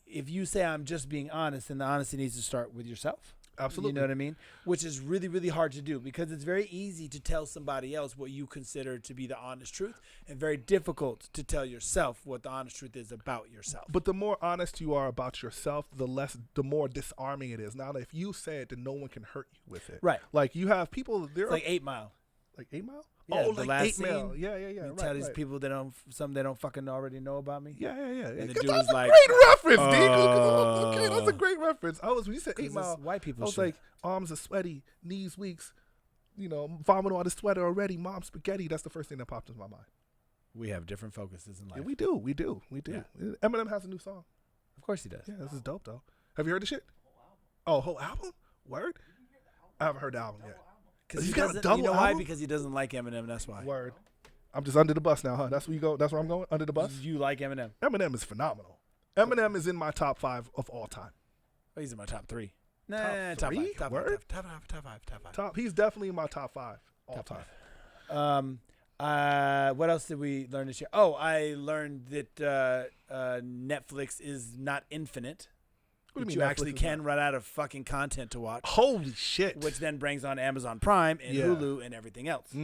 if you say I'm just being honest, then the honesty needs to start with yourself. Absolutely. You know what I mean? Which is really, really hard to do because it's very easy to tell somebody else what you consider to be the honest truth and very difficult to tell yourself what the honest truth is about yourself. But the more honest you are about yourself, the more disarming it is. Now, if you say it, then no one can hurt you with it. Right. Like you have people there. It's like 8 Mile. Like 8 Mile? Yeah, oh, the like last 8 Mile. scene, Yeah. You Right, tell these right. people they don't fucking already know about me. Yeah. And the That's dude was a like, great reference, D. Okay, that's a great reference. When you said 8 'Cause Mile, it's white people I was shit. like, arms are sweaty, knees weak, vomit on the sweater already, mom spaghetti. That's the first thing that popped into my mind. We have different focuses in life. Yeah, we do. Yeah. Eminem has a new song. Of course he does. Yeah, this is dope, though. Have you heard the shit? Oh, whole album? Word? I haven't heard the album yet. Because He's he got a doesn't. double You know why? album? Because he doesn't like Eminem. That's why. Word. I'm just under the bus now, huh? That's where you go. That's where I'm going? Under the bus? You like Eminem? Eminem is phenomenal. Eminem is in my top 5 of all time. Oh, he's in my top 3. Nah, top three? 5. Top Word? 5. Top 5. Top 5. Top 5. He's definitely in my top 5 all Top time. What else did we learn this year? Oh, I learned that Netflix is not infinite. What do That you you mean actually Netflix is can run out of fucking content to watch, Holy shit. which then brings on Amazon Prime and Yeah. Hulu and everything else.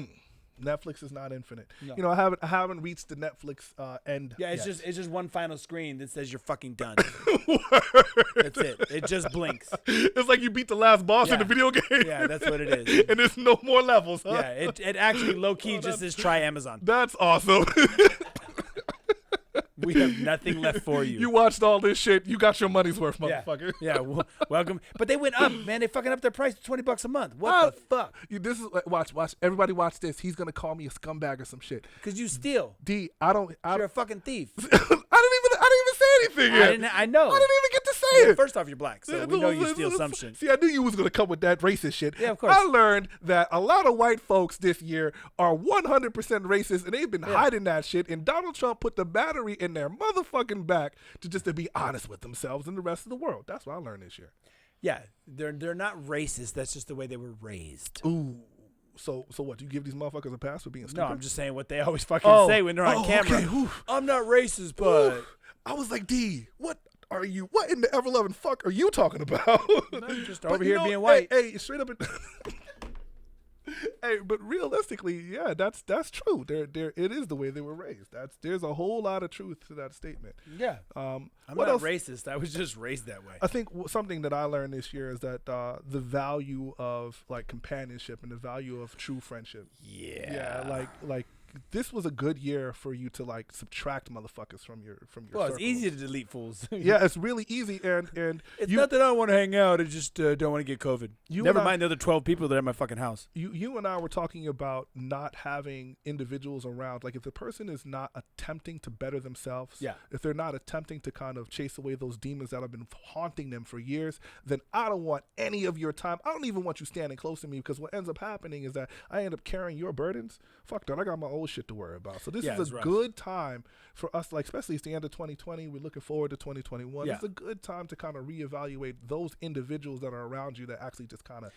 Netflix is not infinite. No. I haven't reached the Netflix end. Yeah, it's yet. just one final screen that says you're fucking done. That's it. It just blinks. It's like you beat the last boss in Yeah. the video game. Yeah, that's what it is. And there's no more levels, huh? Yeah, it actually low key just says try Amazon. That's awesome. We have nothing left for you. You watched all this shit. You got your money's worth, yeah, motherfucker. yeah. Welcome. But they went up, man. They fucking up their price to $20 a month. What the fuck? This is watch. Everybody watch this. He's gonna call me a scumbag or some shit. Because you steal. D, You're a fucking thief. I didn't even say anything yet. I know. I didn't even get to say it. First off, you're black, so we know you steal some shit. See, I knew you was gonna come with that racist shit. Yeah, of course. I learned that a lot of white folks this year are 100% racist, and they've been hiding that shit. And Donald Trump put the battery in their motherfucking back to be honest with themselves and the rest of the world. That's what I learned this year. Yeah, they're not racist. That's just the way they were raised. Ooh. So what? You give these motherfuckers a pass for being stupid? No, I'm just saying what they always fucking say when they're on camera. Okay. Ooh. I'm not racist, but Ooh. I was like, D, what are you? What in the ever-loving fuck are you talking about? I'm just But over you here know, being white. Hey, straight up. Hey, but realistically, yeah, that's true. It is the way they were raised. There's a whole lot of truth to that statement. Yeah. I'm I'm not racist. I was just raised that way. I think something that I learned this year is that the value of like companionship and the value of true friendship. Yeah, like this was a good year for you to like subtract motherfuckers from your Well, circle. it's easy to delete fools. Yeah, it's really easy, and It's you, not that I don't want to hang out. I just don't want to get COVID. You Never and I- mind the other 12 people that are at my fucking house. You and I were talking about not having individuals around. Like if the person is not attempting to better themselves, Yeah. if they're not attempting to kind of chase away those demons that have been haunting them for years, then I don't want any of your time. I don't even want you standing close to me, because what ends up happening is that I end up carrying your burdens. Fuck that. I got my old shit to worry about. So this Yeah, is it's a rough. good time for us, like especially it's the end of 2020. We're looking forward to 2021. Yeah. It's a good time to kind of reevaluate those individuals that are around you that actually just kind of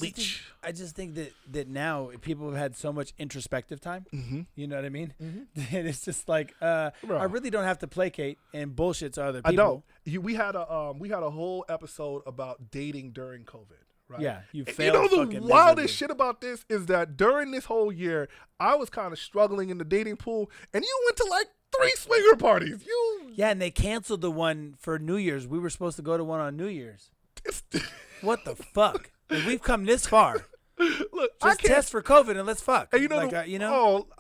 reach. I just think that now people have had so much introspective time. Mm-hmm. You know what I mean? And it's just like I really don't have to placate and bullshit to other people. I don't. We had a whole episode about dating during COVID. Right. Yeah, you And failed. you know the fucking wildest miserably. shit about this is that during this whole year, I was kind of struggling in the dating pool, and you went to like 3 swinger parties. Yeah, and they canceled the one for New Year's. We were supposed to go to one on New Year's. What the fuck? And we've come this far. Look, I Just can't. test for COVID and let's fuck. And you know, like,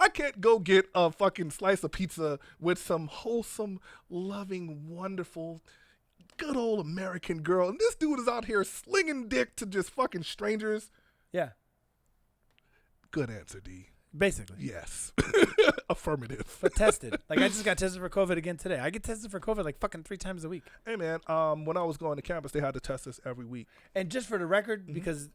I can't go get a fucking slice of pizza with some wholesome, loving, wonderful, good old American girl, and this dude is out here slinging dick to just fucking strangers. Yeah. Good answer, D. Basically. Yes. Affirmative. But tested. Like, I just got tested for COVID again today. I get tested for COVID like fucking 3 times a week. Hey, man, when I was going to campus, they had to test us every week. And just for the record, because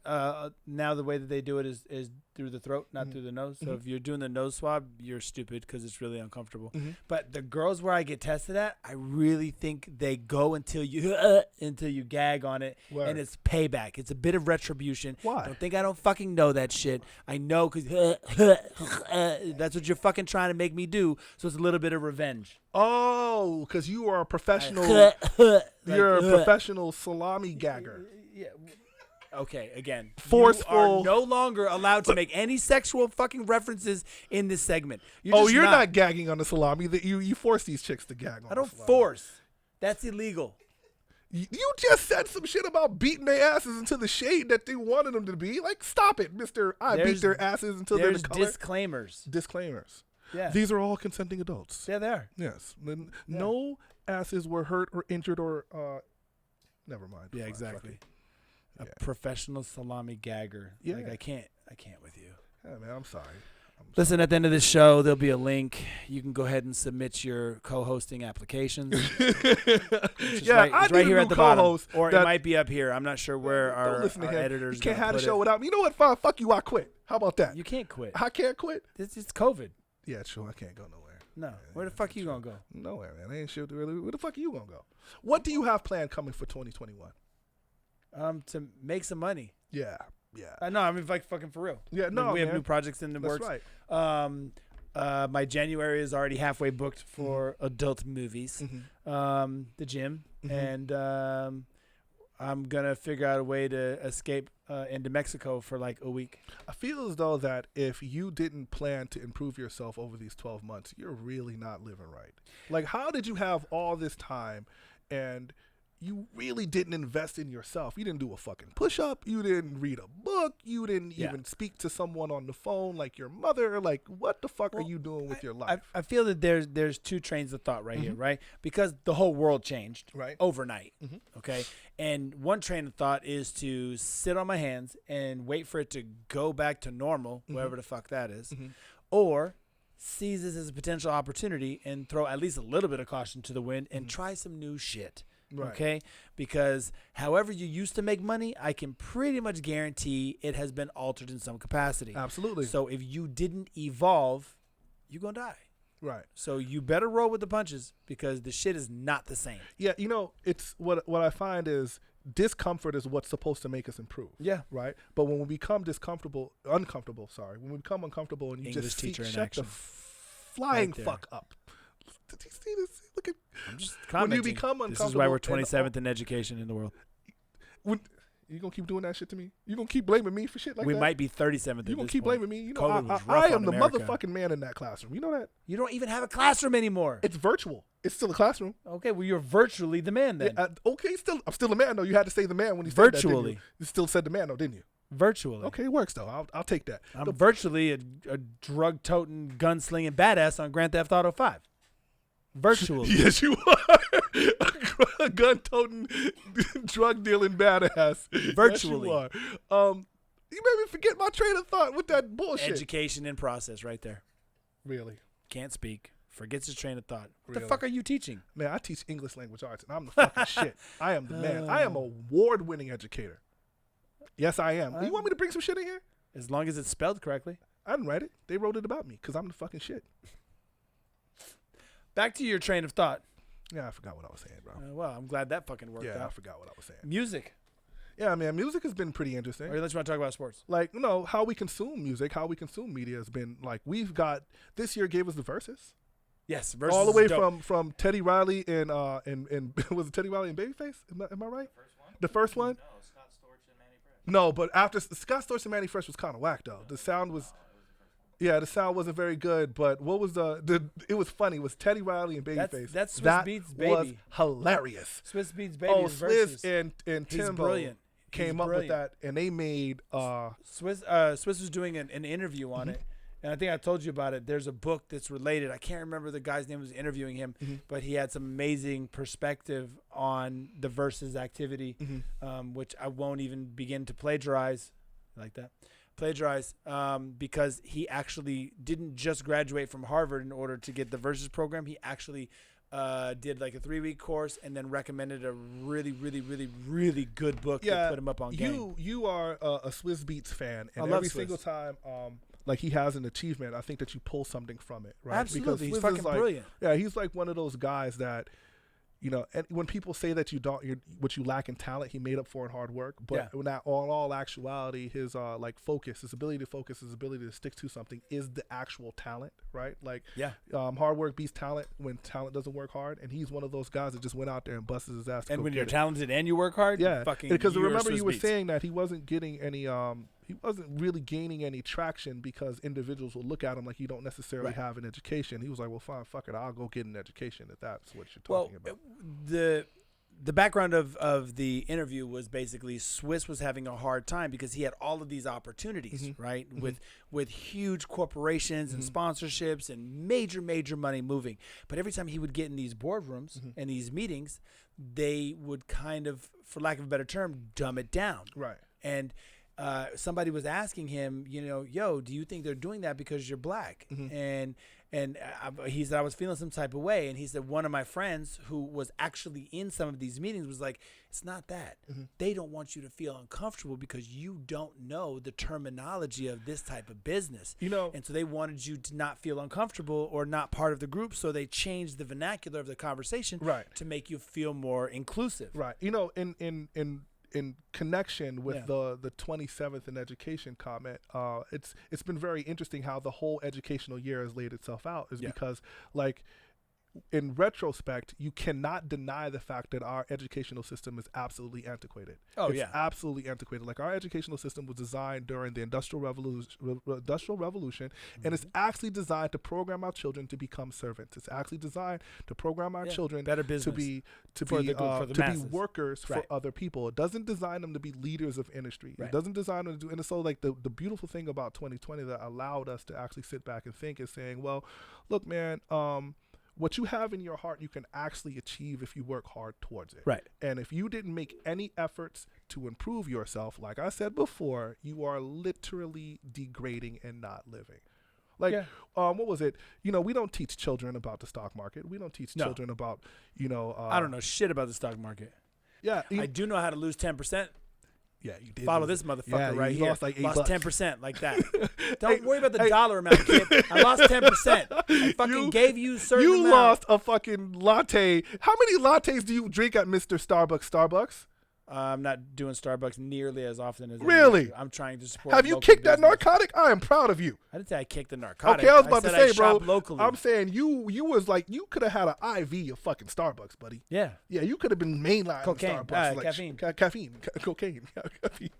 now the way that they do it is through the throat, not through the nose. So if you're doing the nose swab, you're stupid because it's really uncomfortable. But the girls where I get tested at, I really think they go until you gag on it. Word. And it's payback. It's a bit of retribution. Why? Don't think I don't fucking know that shit. I know because that's what you're fucking trying to make me do. So it's a little bit of revenge. Oh, because you are a professional. You're a professional salami gagger. Yeah. Okay, again. Forceful. You are no longer allowed to make any sexual fucking references in this segment. You're not gagging on the salami. That you force these chicks to gag on. I don't the salami. force. That's illegal. You just said some shit about beating their asses into the shade that they wanted them to be. Like, stop it, Mister. I beat their asses until they're the There's color. disclaimers. Disclaimers. Yeah. These are all consenting adults. Yeah, they are. Yes. No asses were hurt or injured or. Never mind. Yeah, Fine, exactly. Yeah. A professional salami gagger. Yeah. Like, I can't with you. Yeah, man, I'm sorry. Listen, at the end of this show, there'll be a link. You can go ahead and submit your co-hosting applications. I right here at the bottom. Or it that- might be up here. I'm not sure where our editors You can't gonna have the put show it. without me. You know what? Fine, fuck you. I quit. How about that? You can't quit. I can't quit. It's COVID. Yeah, true. I can't go nowhere. No. Where the fuck you gonna go? Nowhere, man. I ain't sure really. Where the fuck are you gonna go? What do you have planned coming for 2021? To make some money. Yeah. No, I mean, like, fucking for real. Yeah, no, we have man. new projects in the That's works. right. My January is already halfway booked for adult movies. The gym, and I'm gonna figure out a way to escape into Mexico for like a week. I feel as though that if you didn't plan to improve yourself over these 12 months, you're really not living right. Like, how did you have all this time and you really didn't invest in yourself? You didn't do a fucking push-up. You didn't read a book. You didn't even speak to someone on the phone like your mother. Like, what the fuck are you doing with your life? I feel that there's two trains of thought right here, right? Because the whole world changed overnight, okay? And one train of thought is to sit on my hands and wait for it to go back to normal, wherever the fuck that is, or seize this as a potential opportunity and throw at least a little bit of caution to the wind and try some new shit. Right. Okay, because however you used to make money, I can pretty much guarantee it has been altered in some capacity. Absolutely. So if you didn't evolve, you're gonna die. Right. So you better roll with the punches because the shit is not the same. Yeah, you know, it's what I find is discomfort is what's supposed to make us improve. Yeah. Right. But when we become uncomfortable, when we become uncomfortable and you English just teacher in shut action. the flying Right fuck up. Did you see this? Look at. I'm just When commenting. you become uncomfortable. This is why we're 27th in education in the world. You gonna keep doing that shit to me? You gonna keep blaming me for shit like that? We might be 37th. You gonna keep blaming me? You know, COVID was I rough am on the America. motherfucking man in that classroom. You know that? You don't even have a classroom anymore. It's virtual. It's still a classroom. Okay, well, you're virtually the man then. Yeah, I'm still a man though. You had to say the man when you said Virtually. that, didn't you? You still said the man though, didn't you? Virtually. Okay, it works though. I'll take that. I'm virtually a drug-toting, gun-slinging badass on Grand Theft Auto 5. Virtually. Yes, you are. A gun-toting, drug-dealing badass. Virtually. Yes, you are. You made me forget my train of thought with that bullshit. Education in process right there. Really? Can't speak. Forgets his train of thought. What Really? the fuck are you teaching? Man, I teach English language arts, and I'm the fucking shit. I am the man. I am an award-winning educator. Yes, I am. You want me to bring some shit in here? As long as it's spelled correctly. I didn't write it. They wrote it about me because I'm the fucking shit. Back to your train of thought. Yeah, I forgot what I was saying, bro. Well, I'm glad that fucking worked I out. forgot what I was saying. Music. Yeah, man, music has been pretty interesting. Or let's want to talk about sports. Like, you know, how we consume music, how we consume media has been, like, we've got, this year gave us the Versus. Yes, Versus All the way is dope. from Teddy Riley and was it Teddy Riley and Babyface? Am I right? The first one? No, Scott Storch and Manny Fresh. No, but after Scott Storch and Manny Fresh was kind of whack though. The sound was, the sound wasn't very good. But what was it was funny. It was Teddy Riley and Babyface. That's Swizz that Beatz was Baby. hilarious. Swizz Beatz Baby. Oh, is Versus. Swizz and He's Timbo brilliant. came He's up with brilliant. that, and they made Swizz was doing an interview on it, and I think I told you about it. There's a book that's related. I can't remember the guy's name who was interviewing him, but he had some amazing perspective on the Versus activity, which I won't even begin to plagiarize like that. Plagiarized because he actually didn't just graduate from Harvard in order to get the Versus program. He actually did like a 3-week course and then recommended a really, really, really, really good book to put him up on game. You are a Swiss Beats fan, and I love every Swiss. single time like he has an achievement, I think that you pull something from it, right? Absolutely, he's Swiss fucking is like, brilliant. Yeah, he's like one of those guys that, you know, and when people say that what you lack in talent, he made up for in hard work. But in all actuality, his like focus, his ability to focus, his ability to stick to something is the actual talent, right? Like, hard work beats talent when talent doesn't work hard. And he's one of those guys that just went out there and busted his ass. And when you're talented and you work hard, because remember you were saying that he wasn't getting any he wasn't really gaining any traction because individuals will look at him like you don't necessarily have an education. He was like, well, fine, fuck it, I'll go get an education if that's what you're talking about. The background of the interview was basically Swiss was having a hard time because he had all of these opportunities, right, with huge corporations and sponsorships and major money moving. But every time he would get in these boardrooms and these meetings, they would kind of, for lack of a better term, dumb it down. Right. And somebody was asking him, you know, yo, do you think they're doing that because you're black? And he said, I was feeling some type of way. And he said, one of my friends who was actually in some of these meetings was like, it's not that. They don't want you to feel uncomfortable because you don't know the terminology of this type of business. You know, and so they wanted you to not feel uncomfortable or not part of the group. So they changed the vernacular of the conversation to make you feel more inclusive. Right. You know, in connection with the 27th in education comment, it's been very interesting how the whole educational year has laid itself out because, like, in retrospect, you cannot deny the fact that our educational system is absolutely antiquated. It's absolutely antiquated. Like, our educational system was designed during the Industrial Revolution, and it's actually designed to program our children to become servants. It's actually designed to program our children to be workers for other people. It doesn't design them to be leaders of industry. It doesn't design them to do. And so, like, the beautiful thing about 2020 that allowed us to actually sit back and think is saying, well, look, man, what you have in your heart, you can actually achieve if you work hard towards it. Right. And if you didn't make any efforts to improve yourself, like I said before, you are literally degrading and not living. Like, what was it? You know, we don't teach children about the stock market. We don't teach children about, you know. I don't know shit about the stock market. Yeah. I do know how to lose 10%. Yeah, you did. Follow this motherfucker right here. Lost like $8. Lost 10% like that. Don't worry about the dollar amount, kid. I lost 10%. I fucking gave you certain amount. You lost a fucking latte. How many lattes do you drink at Mr. Starbucks? I'm not doing Starbucks nearly as often as really. I'm trying to support. Have you kicked that narcotic? I am proud of you. I didn't say I kicked the narcotic. Okay, I was about to say, bro. Locally. I'm saying you was like you could have had an IV of fucking Starbucks, buddy. Yeah. Yeah, you could have been mainline cocaine, Starbucks, like caffeine, cocaine, caffeine.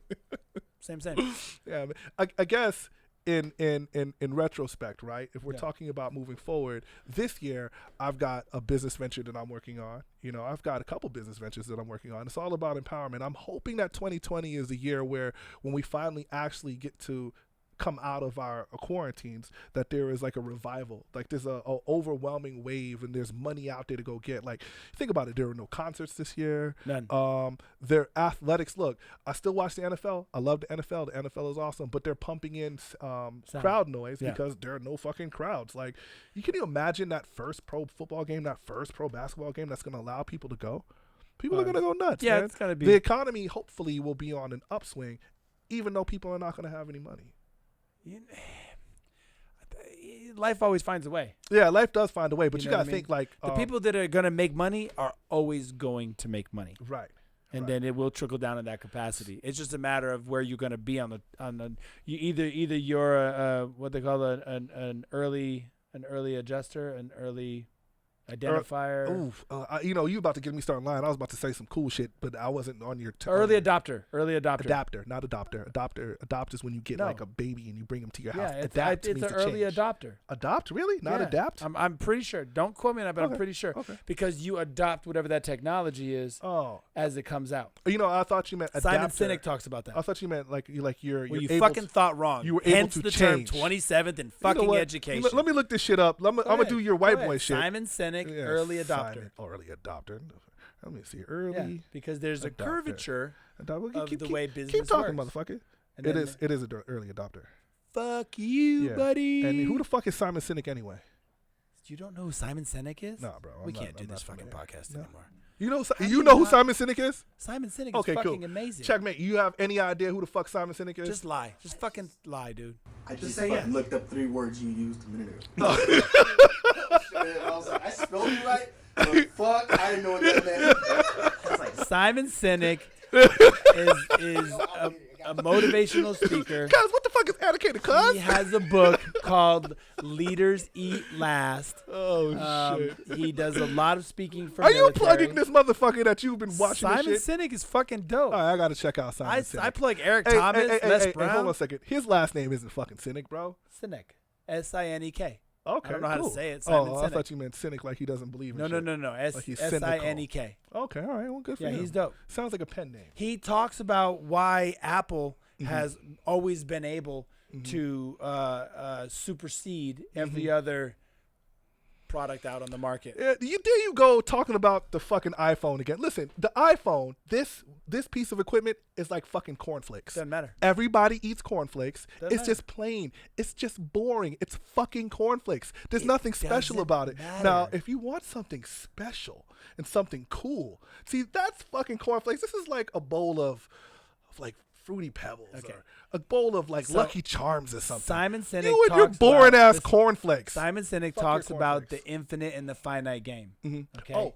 Same. Yeah, I guess. In retrospect, right? If we're talking about moving forward, this year I've got a business venture that I'm working on. You know, I've got a couple business ventures that I'm working on. It's all about empowerment. I'm hoping that 2020 is the year where when we finally actually get to come out of our quarantines, that there is like a revival, like there's a overwhelming wave and there's money out there to go get. Like, think about it, there were no concerts this year. None. Their athletics, look, I still watch the NFL. I love the NFL. The NFL is awesome, but they're pumping in crowd noise because there are no fucking crowds. Like, can you imagine that first pro football game, that first pro basketball game that's going to allow people to go? People are going to go nuts. Yeah, man. it's going to be. The economy hopefully will be on an upswing, even though people are not going to have any money. Life always finds a way. Yeah, life does find a way, but you gotta think like the people that are gonna make money are always going to make money, right? And then it will trickle down in that capacity. It's just a matter of where you're gonna be on the. You either you're what they call an early adjuster, an early identifier. You know, you about to get me started lying. I was about to say some cool shit, but I wasn't on your early adopter. Adapter, not adopter. Adopt is when you get like a baby and you bring them to your house. It's an early adopter. Adopt, really? Not adapt? I'm pretty sure. Don't quote me on that, but I'm pretty sure. Okay. Because you adopt whatever that technology is as it comes out. You know, I thought you meant adapter. Simon Sinek talks about that. I thought you meant like you're you fucking thought wrong. You were Hence able to the change. term 27th in fucking education. Let me look this shit up. I'm gonna do your white boy shit. Simon Sinek, early adopter. Early adopter. Let me see. Early. Because there's a curvature of the way business Keep talking, works. motherfucker. And It then is. It is an early adopter. Fuck you, Yeah. buddy. And who the fuck is Simon Sinek anyway? You don't know who Simon Sinek is? Nah, bro. We can't do this fucking podcast No. anymore. You know. How You do know who not- Simon Sinek is? Simon Sinek Okay, is fucking cool. amazing. Checkmate. You have any idea who the fuck Simon Sinek is? Just lie. Just fucking lie, dude. I just say fucking yeah. looked up 3 words you used a minute ago. I was like, I spelled it right. The fuck? I didn't know what that meant. I was like, Simon Sinek is a motivational speaker. Guys, what the fuck is etiquette, He cuz? has a book called Leaders Eat Last. Oh shit. He does a lot of speaking for Are you military. plugging this motherfucker that you've been watching Simon this shit? Sinek is fucking dope. All right, I gotta check out Simon Sinek. I plug Eric Hey, Thomas, Les hey, Brown. hold on a second. His last name isn't fucking Sinek, bro. Sinek. S-I-N-E-K. Okay, I don't know how to cool. say it. Simon I Sinek. thought you meant cynic, like he doesn't believe in No. shit. Like he's cynical. S-I-N-E-K. Okay, all right, well, good for Yeah, him. he's dope. Sounds like a pen name. He talks about why Apple Mm-hmm. has always been able to supersede every other product out on the market. Yeah, there you go talking about the fucking iPhone again. Listen, the iPhone, this piece of equipment is like fucking cornflakes. Doesn't matter. Everybody eats cornflakes. Doesn't It's matter. just plain. It's just boring. It's fucking cornflakes. There's nothing special doesn't about it. matter. Now, if you want something special and something cool, see, that's fucking cornflakes. This is like a bowl of like Fruity Pebbles Okay. or a bowl of like So, Lucky Charms or something. Simon Sinek You and your talks boring about- ass listen, cornflakes. Simon Sinek Fuck talks your about cornflakes. the infinite and the finite game. Okay. Oh,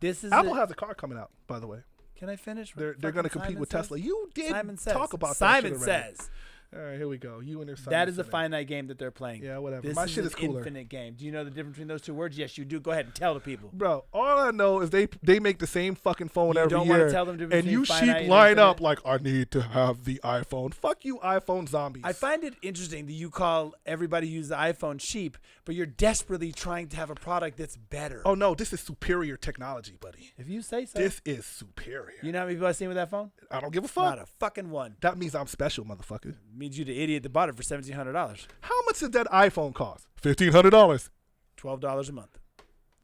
This is Apple has a car coming out, by the way. Can I finish? what They're fucking going to compete Simon with says? Tesla. You did Simon says. talk about that Simon shit already. says. All right, here we go. You and your Simon That is a Sinek. finite game that they're playing. Yeah, whatever. This My is shit an is cooler. infinite game. Do you know the difference between those two words? Yes, you do. Go ahead and tell the people. Bro, all I know is they make the same fucking phone You every don't year. wanna tell them to and between you finite sheep and line infinite? up like, I need to have the iPhone. Fuck you, iPhone zombies. I find it interesting that you call everybody who uses the iPhone cheap, but you're desperately trying to have a product that's better. Oh, no, this is superior technology, buddy. If you say so. This is superior. You know how many people I've seen with that phone? I don't give a fuck. Not a fucking one. That means I'm special, motherfucker. Means you the idiot that bought it for $1,700. How much did that iPhone cost? $1,500. $12 a month.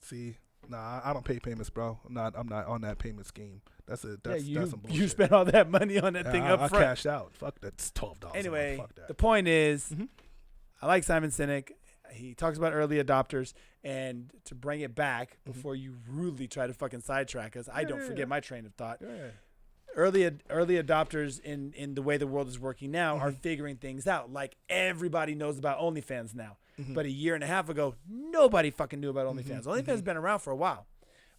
See, nah, I don't pay payments, bro. I'm not on that payment scheme. That's some You bullshit. spent all that money on that thing I up front. cashed out. Fuck, that's $12. Anyway, Fuck that. the point is, Mhm. I like Simon Sinek. He talks about early adopters, and to bring it back Mm-hmm. before you rudely try to fucking sidetrack us, I don't Yeah. forget my train of thought. Yeah. Early adopters in the way the world is working now are Mm-hmm. figuring things out. Like everybody knows about OnlyFans now, Mm-hmm. but a year and a half ago, nobody fucking knew about OnlyFans. OnlyFans has been around for a while.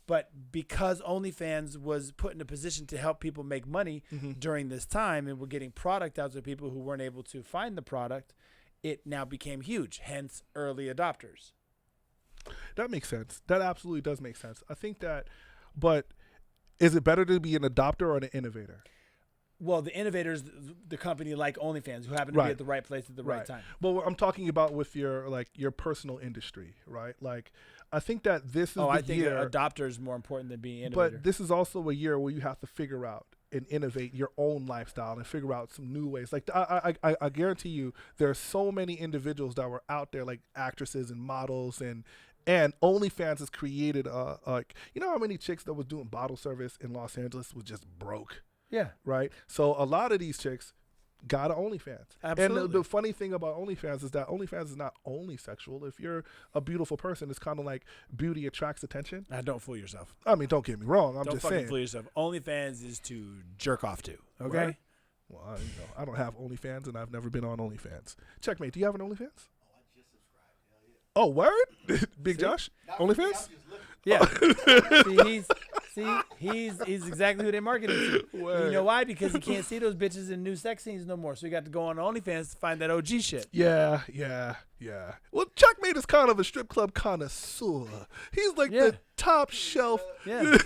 But because OnlyFans was put in a position to help people make money Mm-hmm. during this time, and we're getting product out to people who weren't able to find the product, it now became huge. Hence, early adopters. That makes sense. That absolutely does make sense. I think that, but is it better to be an adopter or an innovator? Well, the innovators, the company like OnlyFans, who happen to Right. be at the right place at the right time. Well, I'm talking about with your personal industry, right? Like, I think that this is Oh, the I think year, adopter is more important than being innovator. but this is also a year where you have to figure out and innovate your own lifestyle and figure out some new ways. Like, I guarantee you, there are so many individuals that were out there, like actresses and models and OnlyFans has created like, you know how many chicks that was doing bottle service in Los Angeles was just broke, yeah. right? So a lot of these chicks got an OnlyFans. Absolutely. And the funny thing about OnlyFans is that OnlyFans is not only sexual. If you're a beautiful person, it's kind of like beauty attracts attention. Now, don't fool yourself. I mean, don't get me wrong. I'm Don't just fucking saying. fool yourself. OnlyFans is to jerk off to. Okay. Right. Well, I don't have OnlyFans, and I've never been on OnlyFans. Checkmate, do you have an OnlyFans? Oh, word? Big Josh? OnlyFans? Yeah. he's exactly who they're marketing to. And you Word. know why? Because he can't see those bitches in new sex scenes no more. So he got to go on OnlyFans to find that OG shit. Yeah. Well, Checkmate is kind of a strip club connoisseur. He's like Yeah. the top shelf. Yeah.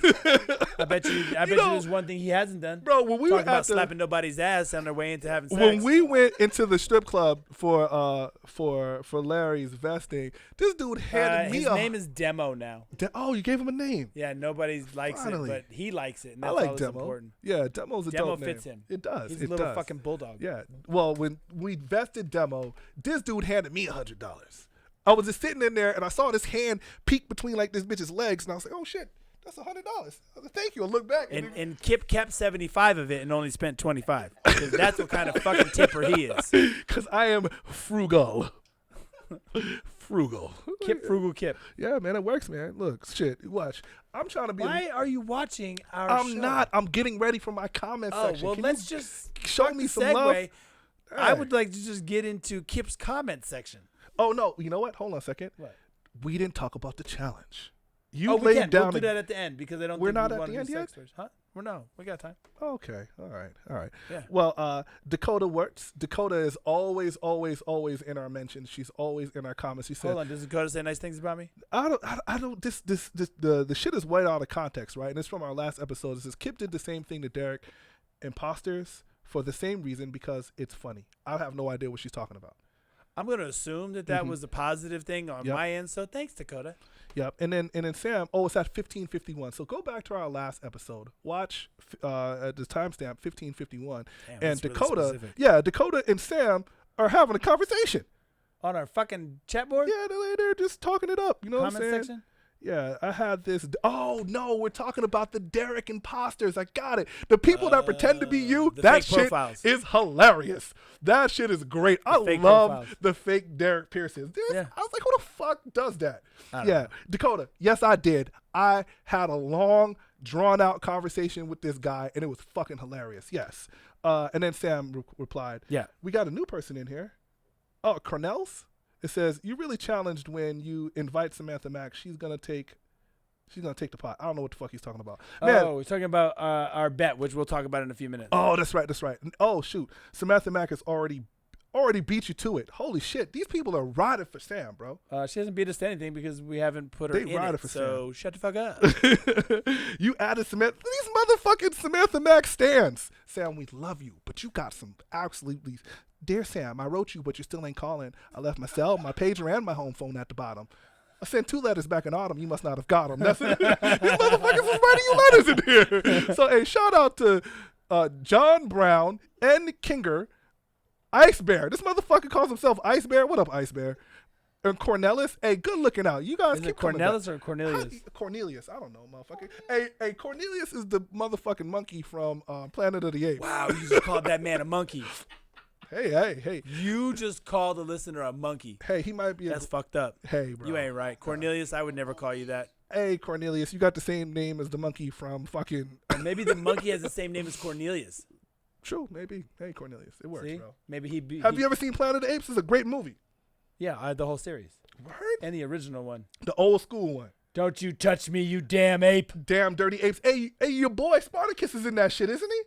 I bet you know- there's one thing he hasn't done. Bro, when we Talking were about at the, slapping nobody's ass on their way into having sex. when we went into the strip club for Larry's vesting, this dude handed me his name is Demo now. Oh, you gave him a name. Yeah, nobody likes Finally. it, but he likes it, and I that's like all that's Demo. important. Yeah, Demo's a Demo dope fits name. him. It does. He's it a little does. fucking bulldog. Yeah. Well, when we vested Demo, this dude handed me $100. I was just sitting in there and I saw this hand peek between like this bitch's legs, and I was like, "Oh shit, That's $100. Thank you. I look back. And Kip kept 75 of it and only spent 25 because that's what kind of fucking tipper he is. Because I am frugal. Frugal. Kip. Yeah, man, it works, man. Look, shit, watch. I'm trying to be. Why are you watching our show? I'm not. I'm getting ready for my comment section. Well, Can let's you just show me some love. I would like to just get into Kip's comment section. Oh, no. You know what? Hold on a second. What? We didn't talk about the challenge. We can. We'll do that at the end because I don't We're think not we at want the to end do yet? sex stories. Huh? No, we got time. Okay. All right. Yeah. Well, Dakota works. Dakota is always in our mentions. She's always in our comments. She said, Hold on. Does Dakota say nice things about me? I don't, the shit is way out of context, right? And it's from our last episode. It says, Kip did the same thing to Derrick, imposters, for the same reason, because it's funny. I have no idea what she's talking about. I'm going to assume that was a positive thing on my end. So thanks, Dakota. Yep. And then Sam, it's at 15:51. So go back to our last episode. Watch at the timestamp 15:51. And Dakota, really Dakota and Sam are having a conversation on our fucking chat board. Yeah, they're just talking it up. You know what I'm saying? Section? Yeah, I had this. Oh no, we're talking about the Derrick imposters. I got it. The people that pretend to be you. That shit is hilarious. That shit is great. I love the fake Derrick Pearsons. I was like, who the fuck does that? Yeah, Dakota. Yes, I did. I had a long, drawn out conversation with this guy, and it was fucking hilarious. Yes. And then Sam replied, "Yeah, we got a new person in here. Oh, Cornell's." It says, you really challenged when you invite Samantha Mack. She's gonna take the pot. I don't know what the fuck he's talking about. Man, we're talking about our bet, which we'll talk about in a few minutes. Oh, that's right. Oh shoot, Samantha Mack has already beat you to it. Holy shit, these people are riding for Sam, bro. She hasn't beat us to anything because we haven't put her in it. So shut the fuck up. You added Samantha. These motherfucking Samantha Mack stands. Sam, we love you, but you got some absolutely. Dear Sam, I wrote you, but you still ain't calling. I left my cell, my pager, and my home phone at the bottom. I sent 2 letters back in autumn. You must not have got them. That's it. These motherfuckers was writing you letters in here. So, hey, shout out to John Brown and Kinger. Ice Bear. This motherfucker calls himself Ice Bear. What up, Ice Bear? And Cornelis. Hey, good looking out. You guys is keep it Cornelis or Cornelius? Cornelius. I don't know, motherfucker. Hey, Cornelius is the motherfucking monkey from Planet of the Apes. Wow, you just called that man a monkey. Hey. You just called the listener a monkey. Hey, he might be. That's fucked up. Hey, bro. You ain't right. Cornelius, I would never call you that. Hey, Cornelius, you got the same name as the monkey from fucking. Maybe the monkey has the same name as Cornelius. True, maybe. Hey, Cornelius. It works, bro. Maybe he'd be. Have you ever seen Planet of the Apes? It's a great movie. Yeah, the whole series. Word? And the original one. The old school one. Don't you touch me, you damn ape. Damn dirty apes. Hey, your boy Spartacus is in that shit, isn't he?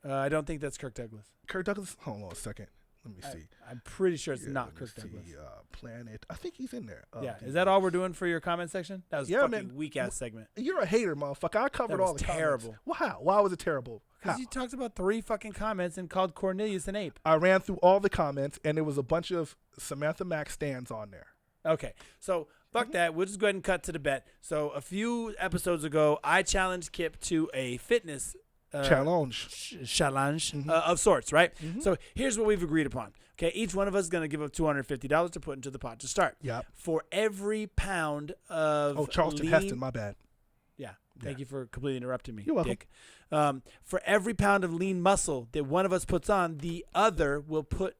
I don't think that's Kirk Douglas. Kirk Douglas? Hold on a second. Let me see. I'm pretty sure it's not Kirk Douglas. Planet. I think he's in there. Is that all we're doing for your comment section? That was a fucking weak-ass segment. You're a hater, motherfucker. I covered all the terrible. Comments. Wow. Why was it terrible? Because you talked about 3 fucking comments and called Cornelius an ape. I ran through all the comments, and there was a bunch of Samantha Mack stands on there. Okay. So, fuck that. We'll just go ahead and cut to the bet. So, a few episodes ago, I challenged Kip to a fitness challenge of sorts, right? So here's what we've agreed upon. Okay, each one of us is going to give up $250 to put into the pot to start. Yep. For every pound of Charleston Heston, my bad. Yeah. Thank you for completely interrupting me. You're welcome. Dick. For every pound of lean muscle that one of us puts on, the other will put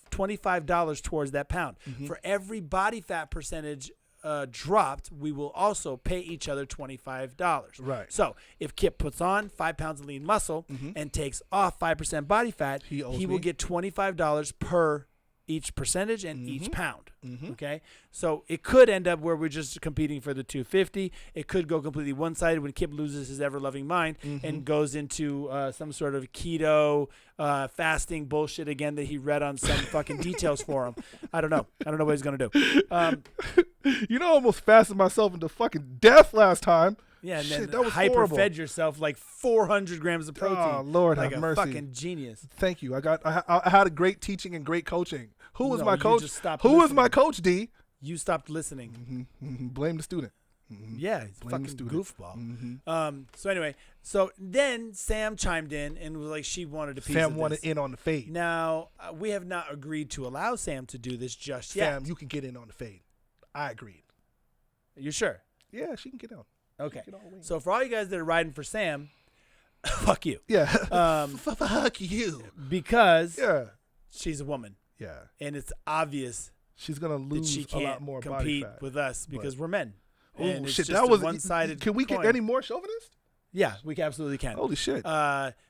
$25 towards that pound. For every body fat percentage dropped, we will also pay each other $25. Right. So if Kip puts on 5 pounds of lean muscle and takes off 5% body fat, he will get $25 per each percentage and each pound. Okay. So it could end up where we're just competing for the $250. It could go completely one-sided when Kip loses his ever-loving mind and goes into some sort of keto fasting bullshit again that he read on some fucking details for him. I don't know what he's gonna do. You know, I almost fasted myself into fucking death last time. Yeah, and shit, then that was hyper horrible. fed yourself like 400 grams of protein. Oh Lord, like have a mercy. Fucking genius. Thank you. I had a great teaching and great coaching. Who was No, my you coach? just stopped Who was listening. my coach? D. You stopped listening. Blame the student. Yeah, he's Blame the fucking student. goofball. So anyway, so then Sam chimed in and was like, she wanted a piece of Sam this. wanted in on the fade. Now, we have not agreed to allow Sam to do this just yet. Sam, you can get in on the fade. I agreed. You sure? Yeah, she can get on. Okay. Get all wings. So for all you guys that are riding for Sam, fuck you. Yeah. Fuck you. Because she's a woman. Yeah. And it's obvious she's gonna that lose she a can't lot more body compete fat. with us because we're men. Oh And it's shit! just That a was one-sided. Can we coin. get any more chauvinist? Yeah, we absolutely can. Holy shit!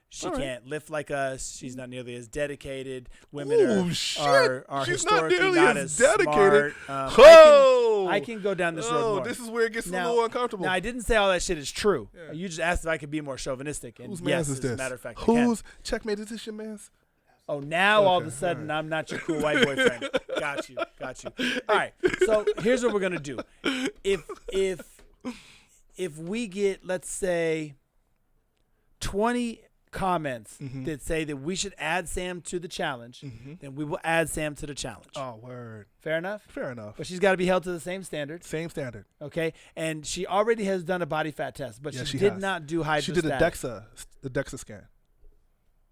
She All right. can't lift like us. She's not nearly as dedicated. Women Ooh, are shit. historically She's not nearly not as as dedicated. smart. Oh! I can go down this road more. This is where it gets a Now- little uncomfortable. Now, I didn't say all that shit is true. Yeah. You just asked if I could be more chauvinistic. And Whose yes, man's is as this? a matter of fact, I can. Whose checkmate is this your man's? Oh, now all of a Okay, sudden all I'm not your cool white boyfriend. Got you. All right. So here's what we're gonna do. If we get, let's say, 20 comments that say that we should add Sam to the challenge, then we will add Sam to the challenge. Oh, word. Fair enough? Fair enough. But she's got to be held to the same standard. Same standard. Okay, and she already has done a body fat test, but Yeah, she she did has. not do She hydrostatic. did a DEXA scan.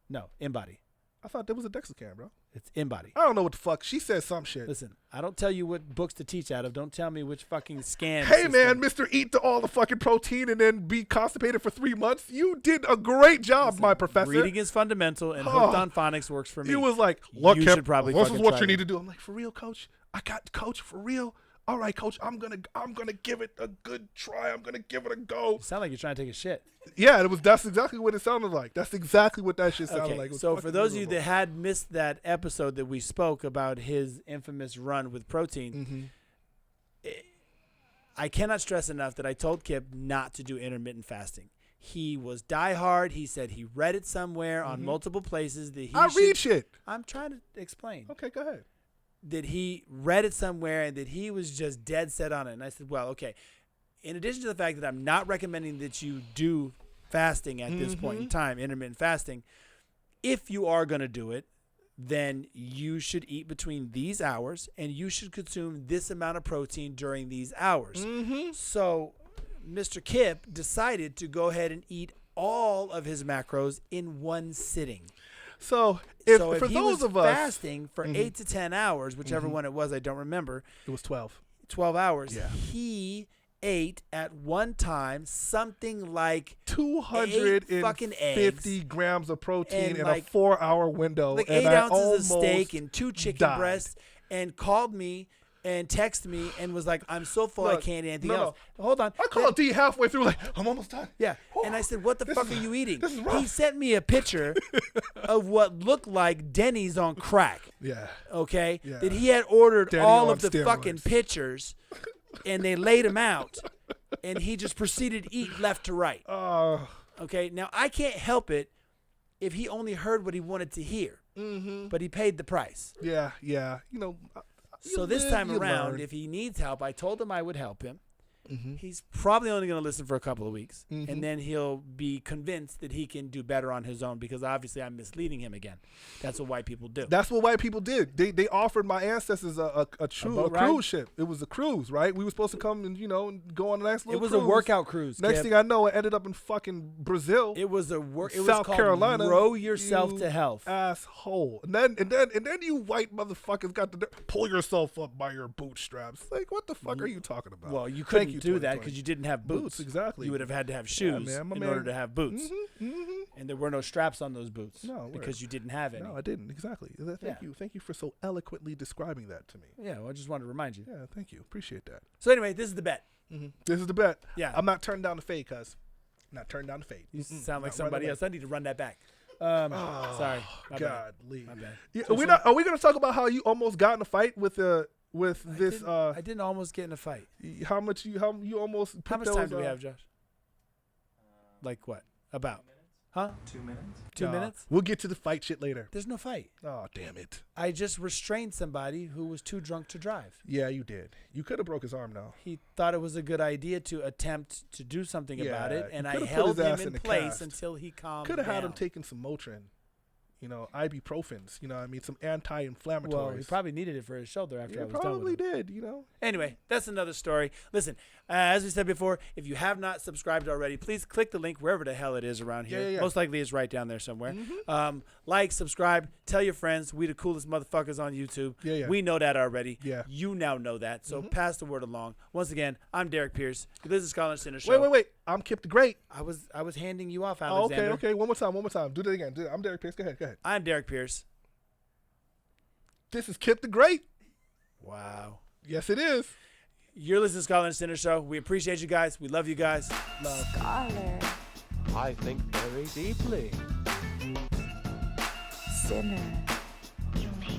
No, in body. I thought there was a DEXA scan, bro. It's in body. I don't know what the fuck. She said some shit. Listen, I don't tell you what books to teach out of. Don't tell me which fucking scan. Hey, system. man, Mr. Eat all the fucking protein and then be constipated for 3 months. You did a great job, my professor. Reading is fundamental, and hooked on phonics works for me. He was like, look, You Kip, should probably this is fucking what try you that. need to do. I'm like, for real, coach? I got coach, for real? All right, coach, I'm gonna give it a good try. I'm gonna give it a go. You sound like you're trying to take a shit. Yeah, that's exactly what it sounded like. That's exactly what that shit sounded Okay, like. It was so for fucking those of you miserable. that had missed that episode that we spoke about his infamous run with protein, I cannot stress enough that I told Kip not to do intermittent fasting. He was diehard. He said he read it somewhere on multiple places that he I should. read shit. I'm trying to explain. Okay, go ahead. That he read it somewhere and that he was just dead set on it. And I said, well, okay. In addition to the fact that I'm not recommending that you do fasting at this point in time, intermittent fasting, if you are going to do it, then you should eat between these hours and you should consume this amount of protein during these hours. So Mr. Kip decided to go ahead and eat all of his macros in one sitting. So if So for he those was of us, fasting for 8 to 10 hours, whichever one it was, I don't remember, it was 12. 12 hours, Yeah. he ate at one time something like 250 eggs grams of protein and in like- a 4-hour window. like and 8 I ounces of almost steak and 2 chicken died. breasts and called me and texted me and was like, I'm so full I Look, can't eat anything no, else. Hold on. I called D halfway through like, I'm almost done. Yeah. And I said, what the This fuck is- are you eating? this is rough. He sent me a picture of what looked like Denny's on crack. Yeah. Okay? Yeah. That he had ordered Denny all on of the steroids. fucking pictures and they laid him out and he just proceeded to eat left to right. Okay? Now, I can't help it if he only heard what he wanted to hear. But he paid the price. Yeah. You know. So this time around, if he needs help, I told him I would help him. He's probably only going to listen for a couple of weeks, and then he'll be convinced that he can do better on his own because obviously I'm misleading him again. That's what white people do. That's what white people did. They offered my ancestors a boat ride? cruise ship. It was a cruise, right? We were supposed to come and and go on a nice little. It was cruise. a workout cruise. Next Kev. thing I know, I ended up in fucking Brazil. It was a work. It was South called Carolina. Row Yourself you to Health. asshole. And then you white motherfuckers got to pull yourself up by your bootstraps. Like, what the fuck are you talking about? Well, you Thank couldn't do that 2020. because you didn't have boots. Exactly. You would have had to have shoes man, my in man. order to have boots, and there were no straps on those boots. No, because you didn't have any. No, I didn't. Exactly. Thank you for so eloquently describing that to me. Yeah, well, I just wanted to remind you. Yeah, thank you. Appreciate that. So anyway, this is the bet. This is the bet. Yeah. I'm not turning down the fade, cuz. Not turning down the fade. You sound like Not somebody right else. I need to run that back. Sorry. My bad. Godly. My bad. Yeah, So are we gonna talk about how you almost got in a fight with this? I didn't almost get in a fight. How you almost? How put much time those, do we have, Josh? Like what? About? Huh? 2 minutes. 2 minutes? We'll get to the fight shit later. There's no fight. Oh, damn it. I just restrained somebody who was too drunk to drive. Yeah, you did. You could have broke his arm now. He thought it was a good idea to attempt to do something about it, Yeah, and you I coulda put held his him ass in in the place cast. until he calmed Could have had him down. taking some Motrin. ibuprofens. Some anti-inflammatories. Well, he probably needed it for his shoulder after I was done probably with him. did. Anyway, that's another story. Listen, as we said before, if you have not subscribed already, please click the link wherever the hell it is around here. Yeah. Most likely it's right down there somewhere. Like, subscribe, tell your friends. We the coolest motherfuckers on YouTube. Yeah. We know that already. Yeah. You now know that. So pass the word along. Once again, I'm Derrick Pierce. This is Scholar Center Show. Wait. I'm Kip the Great. I was handing you off, Oh, Alexander. okay. One more time. Do that again. I'm Derrick Pierce. Go ahead. I'm Derrick Pierce. This is Kip the Great. Wow. Yes, it is. You're listening to Scholar Center Show. We appreciate you guys. We love you guys. Love. Scholar, I think very deeply. sinner, you made